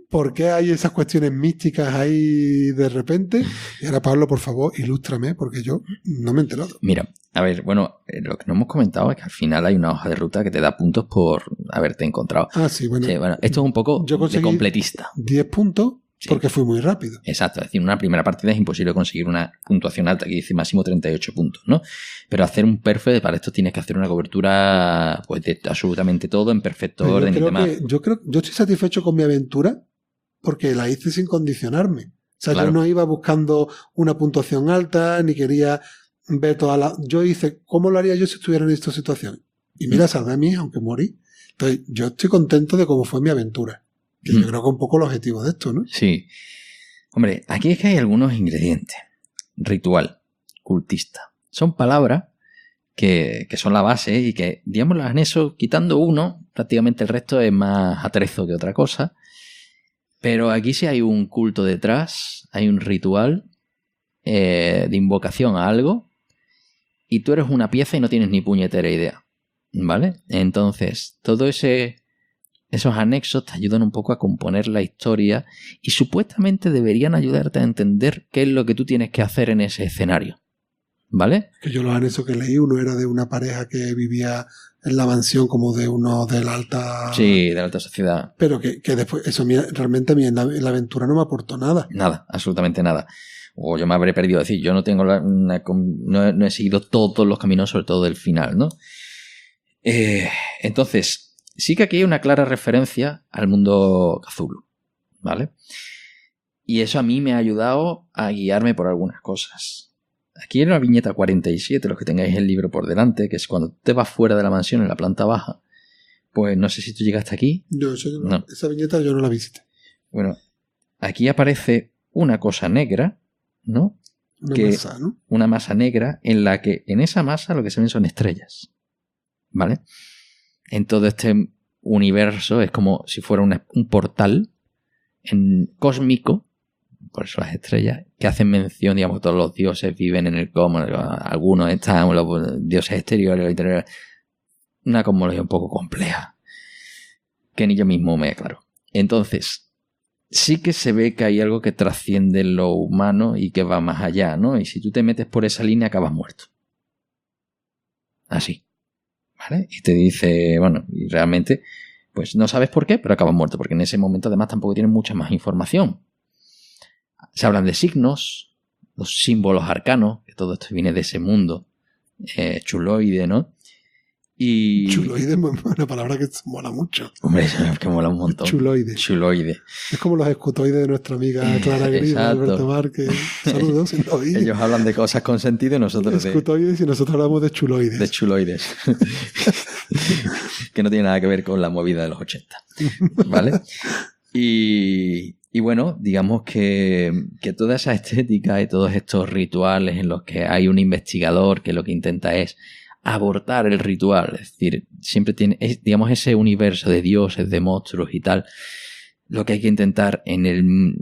por qué hay esas cuestiones místicas ahí de repente. Y ahora, Pablo, por favor, ilústrame, porque yo no me he enterado. Mira, a ver, bueno, lo que no hemos comentado es que al final hay una hoja de ruta que te da puntos por haberte encontrado. Ah, sí, bueno. Sí, bueno, esto es un poco yo de completista. 10 puntos Sí. Porque fui muy rápido. Exacto, es decir, una primera partida es imposible conseguir una puntuación alta, que dice máximo 38 puntos, ¿no? Pero hacer un perfect, para esto tienes que hacer una cobertura pues de absolutamente todo en perfecto Pero orden y demás. yo estoy satisfecho con mi aventura porque la hice sin condicionarme. O sea, Claro. yo no iba buscando una puntuación alta, ni quería ver toda la... Yo hice, ¿cómo lo haría yo si estuviera en esta situación? Y mira, salvé a mí, aunque morí. Entonces, yo estoy contento de cómo fue mi aventura. Que yo creo que es un poco el objetivo de esto, ¿no? Sí. Hombre, aquí es que hay algunos ingredientes. Ritual, cultista. Son palabras que son la base y que, digamos, las anexo, quitando uno, prácticamente el resto es más atrezo que otra cosa. Pero aquí sí hay un culto detrás, hay un ritual de invocación a algo y tú eres una pieza y no tienes ni puñetera idea, ¿vale? Entonces, esos anexos te ayudan un poco a componer la historia y supuestamente deberían ayudarte a entender qué es lo que tú tienes que hacer en ese escenario, ¿vale? Que yo los anexos que leí, uno era de una pareja que vivía en la mansión como de uno de la alta... Sí, de la alta sociedad. Pero que después, eso realmente a mí en la aventura no me aportó nada. Nada, absolutamente nada. O yo me habré perdido. Es decir, yo no tengo no he seguido todos los caminos, sobre todo del final, ¿no? Entonces, sí que aquí hay una clara referencia al mundo Cthulhu, ¿vale? Y eso a mí me ha ayudado a guiarme por algunas cosas. Aquí en la viñeta 47, los que tengáis el libro por delante, que es cuando te vas fuera de la mansión en la planta baja, pues no sé si tú llegaste aquí. No. Esa viñeta yo no la visité. Bueno, aquí aparece una cosa negra, ¿no? Masa, ¿no? Una masa negra en la que en esa masa lo que se ven son estrellas, ¿vale? En todo este universo es como si fuera un portal cósmico, por eso las estrellas, que hacen mención, digamos, que todos los dioses viven en el cosmos, algunos están, los dioses exteriores, los interiores. Una cosmología un poco compleja, que ni yo mismo me aclaro. Entonces, sí que se ve que hay algo que trasciende lo humano y que va más allá, ¿no? Y si tú te metes por esa línea, acabas muerto. Así. ¿Vale? Y te dice, bueno, y realmente, pues no sabes por qué, pero acabas muerto, porque en ese momento además tampoco tienes mucha más información. Se hablan de signos, los símbolos arcanos, que todo esto viene de ese mundo chuloide, ¿no? Y... Chuloide es una palabra que mola mucho. Hombre, es que mola un montón. Chuloide. Es como los escutoides de nuestra amiga Clara Grida, Alberto Márquez. Saludos, sin oír. Ellos hablan de cosas con sentido y nosotros de... Escutoides y nosotros hablamos de chuloides. De chuloides. Que no tiene nada que ver con la movida de los 80. ¿Vale? Y bueno, digamos que toda esa estética y todos estos rituales en los que hay un investigador que lo que intenta es abortar el ritual, es decir, siempre tiene, digamos, ese universo de dioses, de monstruos y tal. Lo que hay que intentar en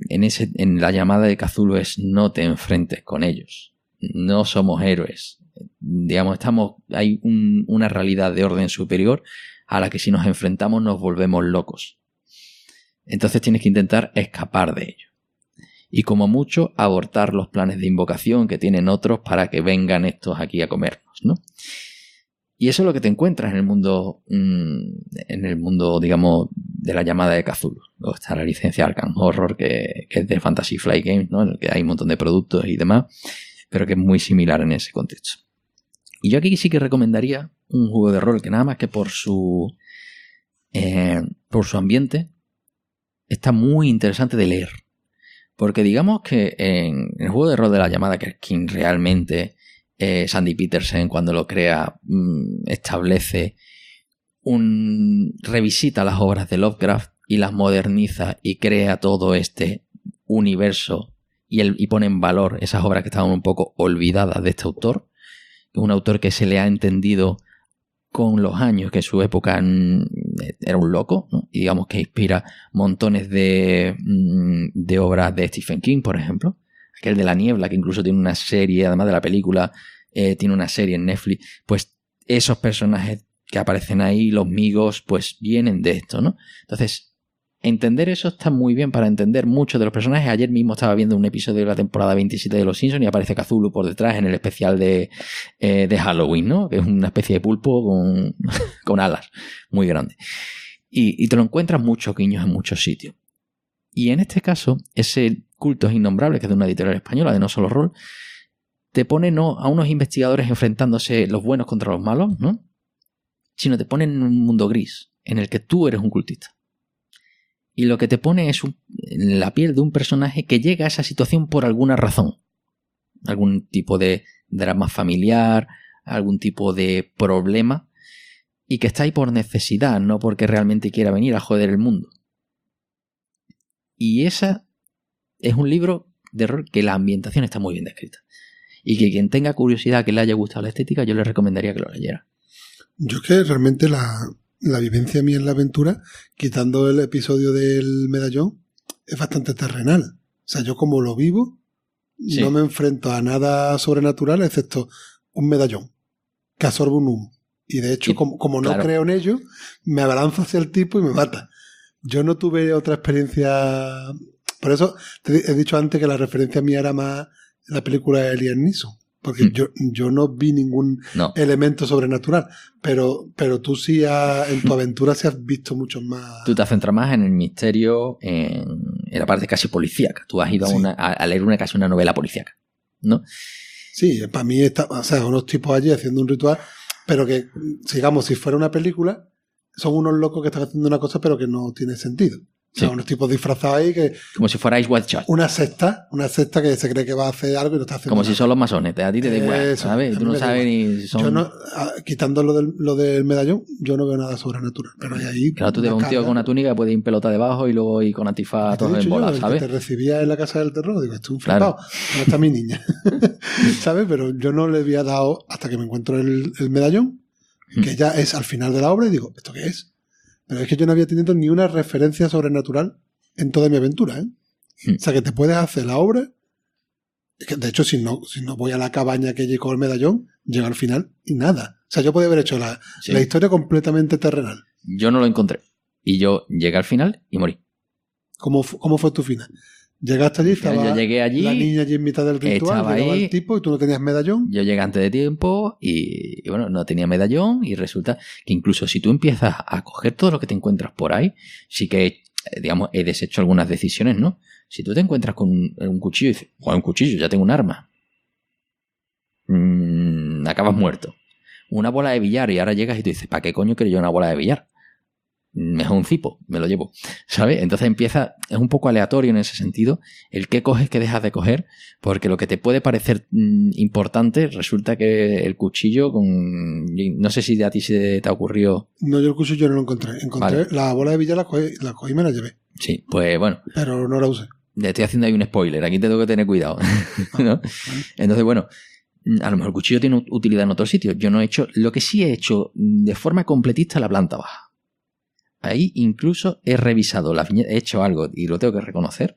la llamada de Cthulhu es no te enfrentes con ellos. No somos héroes. Digamos, hay una realidad de orden superior a la que si nos enfrentamos nos volvemos locos. Entonces tienes que intentar escapar de ello. Y como mucho, abortar los planes de invocación que tienen otros para que vengan estos aquí a comernos, ¿no? Y eso es lo que te encuentras en el mundo, digamos, de la llamada de Cthulhu. Luego está la licencia Arkham Horror, que es de Fantasy Flight Games, ¿no? En el que hay un montón de productos y demás, pero que es muy similar en ese contexto. Y yo aquí sí que recomendaría un juego de rol que nada más que por su ambiente está muy interesante de leer. Porque digamos que en el juego de rol de la llamada, que es quien realmente Sandy Petersen cuando lo crea establece revisita las obras de Lovecraft y las moderniza y crea todo este universo y pone en valor esas obras que estaban un poco olvidadas de este autor. Es un autor que se le ha entendido con los años que en su época era un loco, ¿no? Y digamos que inspira montones de obras de Stephen King, por ejemplo. Aquel de La Niebla, que incluso tiene una serie, además de la película, tiene una serie en Netflix. Pues esos personajes que aparecen ahí, los migos, pues vienen de esto, ¿no? Entonces, entender eso está muy bien para entender muchos de los personajes. Ayer mismo estaba viendo un episodio de la temporada 27 de Los Simpsons y aparece Cthulhu por detrás en el especial de Halloween, ¿no? Que es una especie de pulpo con alas muy grande. Y te lo encuentras muchos guiños en muchos sitios. Y en este caso, ese Cultos Innombrables, que es de una editorial española, de No Solo Rol, te pone no a unos investigadores enfrentándose los buenos contra los malos, ¿no? Sino te pone en un mundo gris, en el que tú eres un cultista. Y lo que te pone es en la piel de un personaje que llega a esa situación por alguna razón. Algún tipo de drama familiar, algún tipo de problema, y que está ahí por necesidad, no porque realmente quiera venir a joder el mundo. Y esa es un libro de rol que la ambientación está muy bien descrita. Y que quien tenga curiosidad, que le haya gustado la estética, yo le recomendaría que lo leyera. Yo es que realmente la vivencia mía en la aventura, quitando el episodio del medallón, es bastante terrenal. O sea, yo como lo vivo, sí, no me enfrento a nada sobrenatural excepto un medallón que absorbe un humo. Y de hecho, como no creo en ello, me abalanzo hacia el tipo y me mata. Yo no tuve otra experiencia. Por eso te he dicho antes que la referencia mía era más la película de Liam Neeson. Porque yo no vi ningún elemento sobrenatural. Pero tú sí en tu aventura sí has visto muchos más. Tú te centras más en el misterio, en la parte casi policíaca. Tú has ido a leer casi una novela policíaca, ¿no? Sí, para mí unos tipos allí haciendo un ritual, pero que, digamos, si fuera una película, son unos locos que están haciendo una cosa pero que no tiene sentido. O sea, unos tipos disfrazados ahí que... Como si fuerais White Church. Una secta que se cree que va a hacer algo y no está haciendo Como nada. Si son los masones, a ti te da igual, ¿sabes? Tú no sabes ni si son... Yo no, quitando lo del medallón, yo no veo nada sobrenatural. Pero ahí... Claro, tú te ves un tío con una túnica, puedes ir en pelota debajo y luego ir con antifaz todos en bolas, ¿sabes? Que te recibía en la casa del terror, digo, estoy un flipado, no está mi niña. ¿Sabes? Pero yo no le había dado, hasta que me encuentro el medallón, que ya es al final de la obra, y digo, ¿esto qué es? Pero es que yo no había tenido ni una referencia sobrenatural en toda mi aventura, ¿eh? O sea, que te puedes hacer la obra. Que de hecho, si no voy a la cabaña que llegó el medallón, llega al final y nada. O sea, yo podía haber hecho la historia completamente terrenal. Yo no lo encontré. Y yo llegué al final y morí. ¿Cómo fue tu final? Llegaste allí, estaba yo llegué allí, la niña allí en mitad del ritual, llegaba ahí, el tipo y tú no tenías medallón. Yo llegué antes de tiempo y bueno, no tenía medallón, y resulta que incluso si tú empiezas a coger todo lo que te encuentras por ahí, sí que, digamos, he deshecho algunas decisiones, ¿no? Si tú te encuentras con un cuchillo y dices, un cuchillo, ya tengo un arma. Acabas muerto. Una bola de billar y ahora llegas y tú dices, ¿para qué coño quiero yo una bola de billar? Mejor un cipo, me lo llevo, ¿sabes? Entonces es un poco aleatorio en ese sentido el qué coges, qué dejas de coger, porque lo que te puede parecer importante resulta que el cuchillo no sé si a ti se te ha ocurrido. No, yo el cuchillo no lo encontré. Encontré la bola de billar, la cogí y me la llevé. Sí, pues bueno. Pero no la usé. Ya estoy haciendo ahí un spoiler, aquí tengo que tener cuidado, ¿no? Entonces, bueno, a lo mejor el cuchillo tiene utilidad en otro sitio. Yo no he hecho, lo que sí he hecho de forma completista, la planta baja. Ahí incluso he revisado la viñeta, he hecho algo y lo tengo que reconocer.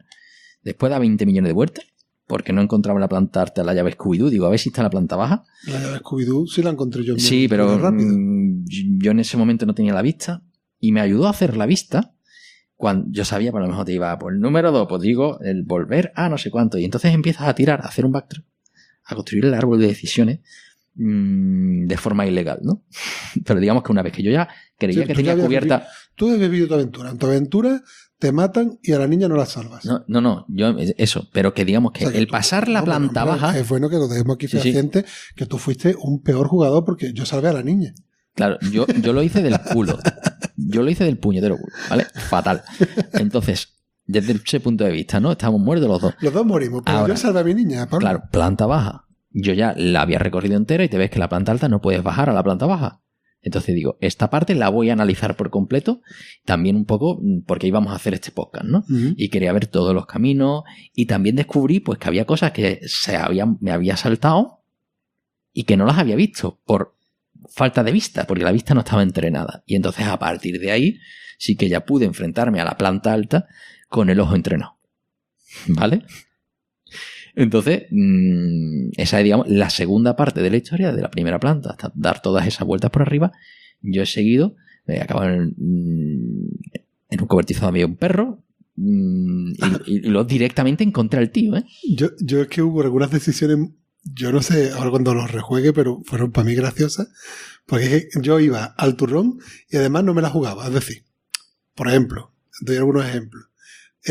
Después de 20 millones de vueltas, porque no encontraba la planta alta, la llave Scooby-Doo, digo, a ver si está la planta baja. La llave Scooby-Doo sí la encontré yo. Sí, pero yo en ese momento no tenía la vista y me ayudó a hacer la vista cuando yo sabía, por lo mejor te iba por el número 2, pues digo, el volver a no sé cuánto. Y entonces empiezas a tirar, a hacer un backtrack, a construir el árbol de decisiones de forma ilegal, ¿no? Pero digamos que una vez que yo ya creía que tenía cubierta... Tú has vivido tu aventura. En tu aventura te matan y a la niña no la salvas. No, yo eso, pero que digamos que, o sea, que pasar la planta baja... Es bueno que lo dejemos aquí fehaciente, que tú fuiste un peor jugador porque yo salvé a la niña. Claro, yo lo hice del culo. Yo lo hice del puñetero culo, ¿vale? Fatal. Entonces, desde ese punto de vista, ¿no? Estamos muertos los dos. Los dos morimos, pero ahora, yo salvé a mi niña, Pablo. Claro, planta baja. Yo ya la había recorrido entera y te ves que la planta alta no puedes bajar a la planta baja. Entonces digo, esta parte la voy a analizar por completo, también un poco porque íbamos a hacer este podcast, ¿no? Uh-huh. Y quería ver todos los caminos y también descubrí pues que había cosas que me había saltado y que no las había visto por falta de vista, porque la vista no estaba entrenada. Y entonces a partir de ahí sí que ya pude enfrentarme a la planta alta con el ojo entrenado. ¿Vale? Entonces, esa es, digamos, la segunda parte de la historia, de la primera planta hasta dar todas esas vueltas por arriba. Yo he seguido, acabo en un cobertizo de un perro y luego directamente encontré al tío, ¿eh? Yo es que hubo algunas decisiones, yo no sé ahora cuando los rejuegue, pero fueron para mí graciosas, porque yo iba al turrón y además no me la jugaba. Es decir, por ejemplo, doy algunos ejemplos.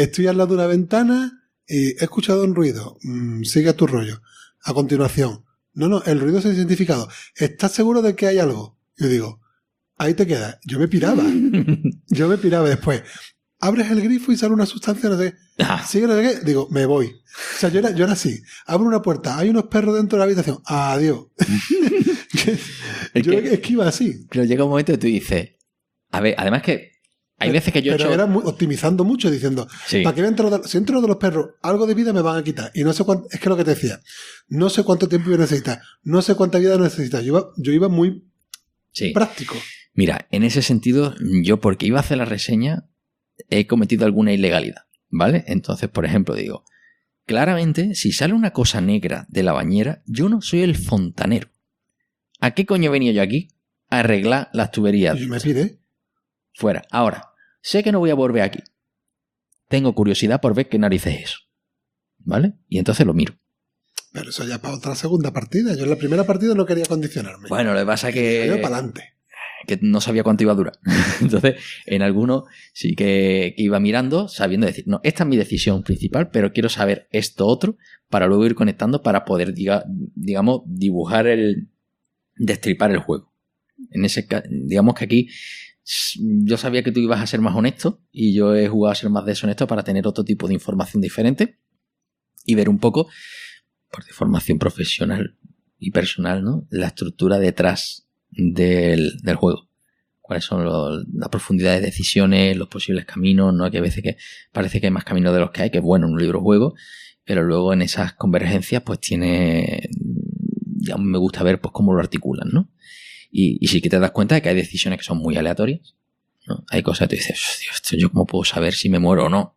estoy al lado de una ventana y he escuchado un ruido. Sigue tu rollo. A continuación, no, el ruido se ha identificado. ¿Estás seguro de que hay algo? Yo digo, ahí te quedas. Yo me piraba después. Abres el grifo y sale una sustancia, no sé qué. Sigue, no sé qué. Digo, me voy. O sea, yo era así. Abro una puerta, hay unos perros dentro de la habitación. Adiós. Yo es que iba así. Pero llega un momento que tú dices, a ver, además que hay veces que yo Pero era optimizando mucho, diciendo, sí, para que si entro de los perros, algo de vida me van a quitar. Y no sé cuánto, es que lo que te decía, no sé cuánto tiempo voy a necesitar, no sé cuánta vida necesitas. Yo iba muy práctico. Mira, en ese sentido, yo porque iba a hacer la reseña, he cometido alguna ilegalidad, ¿vale? Entonces, por ejemplo, digo, claramente, si sale una cosa negra de la bañera, yo no soy el fontanero. ¿A qué coño venía yo aquí? A arreglar las tuberías. Y yo me piré. Fuera. Ahora, sé que no voy a volver aquí. Tengo curiosidad por ver qué narices es eso. ¿Vale? Y entonces lo miro. Pero eso ya para otra segunda partida. Yo en la primera partida no quería condicionarme. Bueno, lo que pasa es que... Yo para adelante. Que no sabía cuánto iba a durar. Entonces, en algunos sí que iba mirando, sabiendo decir, no, esta es mi decisión principal, pero quiero saber esto otro para luego ir conectando para poder, digamos, dibujar destripar el juego. En ese caso, digamos que aquí yo sabía que tú ibas a ser más honesto y yo he jugado a ser más deshonesto para tener otro tipo de información diferente y ver un poco, por de formación profesional y personal, ¿no?, la estructura detrás del juego. Cuáles son la profundidad de decisiones, los posibles caminos, ¿no? Que a veces que parece que hay más caminos de los que hay, que es bueno en un libro juego, pero luego en esas convergencias pues tiene, ya me gusta ver pues cómo lo articulan, ¿no? Y sí que te das cuenta de que hay decisiones que son muy aleatorias, ¿no? Hay cosas que tú dices, Dios, esto yo cómo puedo saber si me muero o no.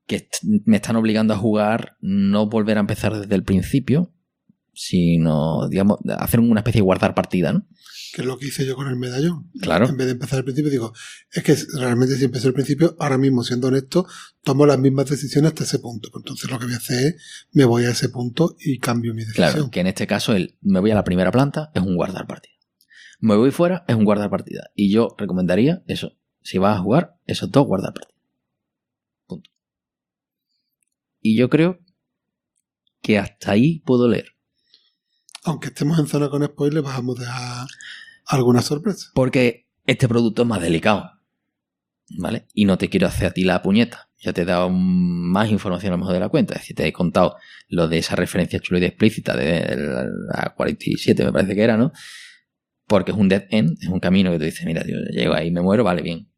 Que me están obligando a jugar, no volver a empezar desde el principio, sino, digamos, hacer una especie de guardar partida, ¿no? Que es lo que hice yo con el medallón. Claro. En vez de empezar al principio, digo, es que realmente si empecé al principio, ahora mismo, siendo honesto, tomo las mismas decisiones hasta ese punto. Entonces lo que voy a hacer es, me voy a ese punto y cambio mi decisión. Claro, que en este caso me voy a la primera planta, es un guardar partida. Me voy fuera, es un guardar partida. Y yo recomendaría eso. Si vas a jugar, esos dos guardar partida. Punto. Y yo creo que hasta ahí puedo leer. Aunque estemos en zona con spoilers, vamos a dejar alguna sorpresa. Porque este producto es más delicado, ¿vale? Y no te quiero hacer a ti la puñeta. Ya te he dado más información a lo mejor de la cuenta. Es decir, te he contado lo de esa referencia chula y explícita de la 47, me parece que era, ¿no? Porque es un dead end, es un camino que tú dices, mira, yo llego ahí y me muero, vale, bien.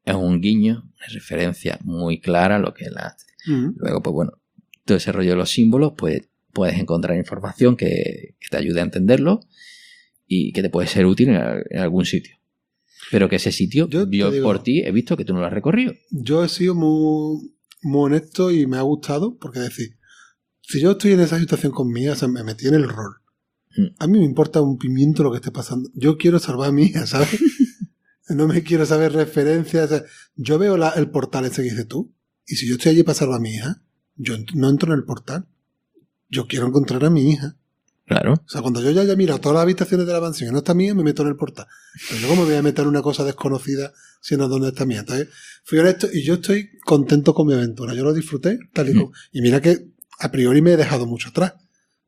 Es un guiño, una referencia muy clara a lo que es la... Luego, pues bueno, todo ese rollo de los símbolos, pues puedes encontrar información que te ayude a entenderlo y que te puede ser útil en algún sitio. Pero que ese sitio, yo por ti he visto que tú no lo has recorrido. Yo he sido muy honesto y me ha gustado, porque decir, si yo estoy en esa situación con Mía, o sea, me metí en el rol. A mí me importa un pimiento lo que esté pasando. Yo quiero salvar a mi hija, ¿sabes? No me quiero saber referencias. O sea, yo veo el portal ese que dices tú, y si yo estoy allí para salvar a mi hija, yo no entro en el portal. Yo quiero encontrar a mi hija. Claro. O sea, cuando yo ya haya mirado todas las habitaciones de la mansión y no está mía, me meto en el portal. Pero yo, ¿cómo me voy a meter en una cosa desconocida si no es donde está mía? Entonces, fui honesto y yo estoy contento con mi aventura. Yo lo disfruté tal y como. Y mira que a priori me he dejado mucho atrás.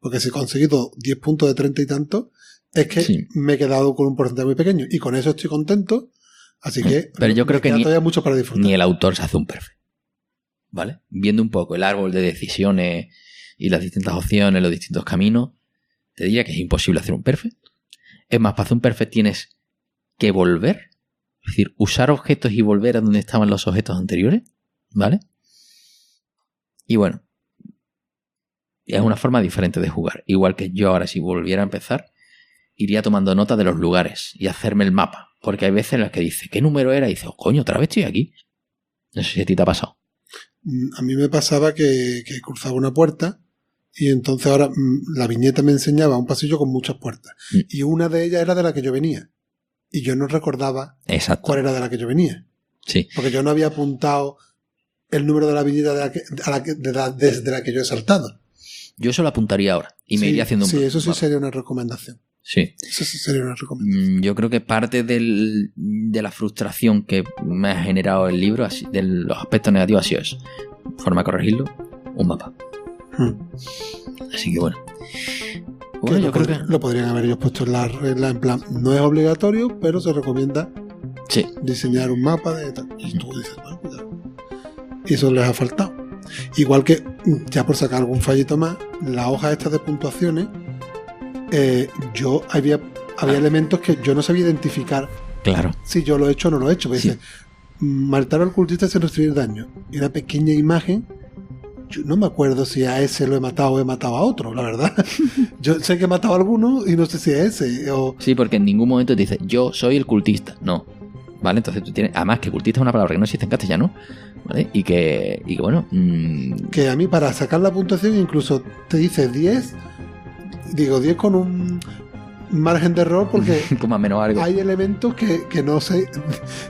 Porque si he conseguido 10 puntos de 30 y tanto, es que me he quedado con un porcentaje muy pequeño. Y con eso estoy contento. Así que pero yo creo que todavía mucho para disfrutar. Ni el autor se hace un perfecto. ¿Vale? Viendo un poco el árbol de decisiones y las distintas opciones, los distintos caminos, te diría que es imposible hacer un perfect. Es más, para hacer un perfect tienes que volver, es decir, usar objetos y volver a donde estaban los objetos anteriores, ¿vale? Y bueno, es una forma diferente de jugar. Igual que yo ahora, si volviera a empezar, iría tomando nota de los lugares y hacerme el mapa. Porque hay veces en las que dice, ¿qué número era? Y dice, oh, coño, otra vez estoy aquí. No sé si a ti te ha pasado. A mí me pasaba que cruzaba una puerta y entonces ahora la viñeta me enseñaba un pasillo con muchas puertas. Y una de ellas era de la que yo venía. Y yo no recordaba cuál era de la que yo venía. Sí. Porque yo no había apuntado el número de la viñeta desde la que yo he saltado. Yo eso lo apuntaría ahora y me iría haciendo un Sí, eso sí sería una recomendación. Sí. Eso sí sería una recomendación. Yo creo que parte de la frustración que me ha generado el libro, así, de los aspectos negativos, ha sido eso. Forma de corregirlo, un mapa. Así que bueno. Bueno, yo creo que lo podrían haber ellos puesto en la regla, en plan, no es obligatorio, pero se recomienda sí. diseñar un mapa de tal. Y tú dices, bueno, cuidado. Y eso les ha faltado. Igual que, ya por sacar algún fallito más, la hoja esta de puntuaciones, yo había elementos que yo no sabía identificar. Claro. Si yo lo he hecho o no lo he hecho. Sí. Dice, matar al cultista sin recibir daño. Y una pequeña imagen. Yo no me acuerdo si a ese lo he matado o he matado a otro, la verdad. Yo sé que he matado a alguno y no sé si a ese. Sí, porque en ningún momento te dice, yo soy el cultista. No. ¿Vale? Entonces tú tienes. Además, que cultista es una palabra que no existe en castellano. ¿Vale? Y que bueno. Que a mí, para sacar la puntuación, incluso te dice 10. Digo 10 con un margen de error, porque más menos algo. Hay elementos que no sé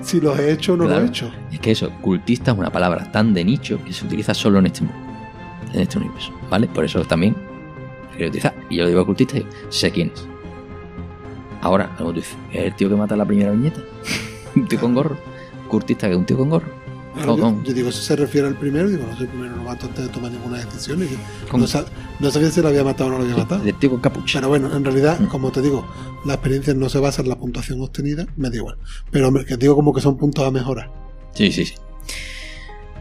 si los he hecho o no claro. los he hecho. Es que eso, cultista es una palabra tan de nicho que se utiliza solo en este mundo, en este universo, ¿vale? Por eso también quiero utilizar. Y yo le digo a cultista y sé quién es. Ahora, luego tú dices, ¿es el tío que mata la primera viñeta? Un tío con gorro. Cultista que es un tío con gorro. Yo digo, eso se refiere al primero. Digo, no soy el primero novato antes de tomar ninguna decisión. No sabía si lo había matado o no lo había matado. El tío con capucha. Pero bueno, en realidad, como te digo, la experiencia no se basa en la puntuación obtenida, me da igual. Pero hombre, que digo como que son puntos a mejorar. Sí.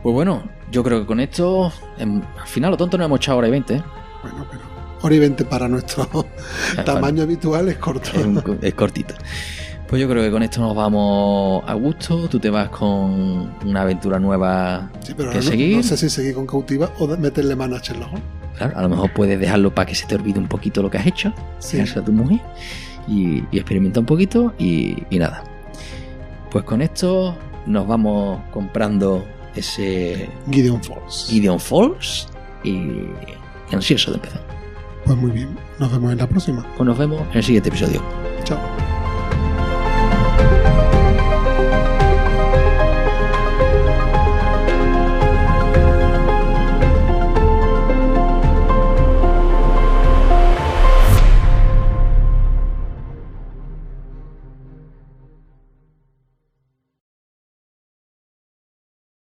Pues bueno, yo creo que con esto, al final lo tonto no hemos echado hora y 20, ¿eh? Bueno, pero hora y 20 para nuestro tamaño habitual es corto. Es cortito. Pues yo creo que con esto nos vamos a gusto. Tú te vas con una aventura nueva pero que seguir. No sé si seguir con Cautiva o meterle mano a Sherlock Holmes. Claro, a lo mejor puedes dejarlo para que se te olvide un poquito lo que has hecho. Sí. Dejarse a tu mujer y experimenta un poquito y nada. Pues con esto nos vamos comprando ese Gideon Falls y ansioso de empezar. Pues muy bien, nos vemos en la próxima. Pues nos vemos en el siguiente episodio. Chao.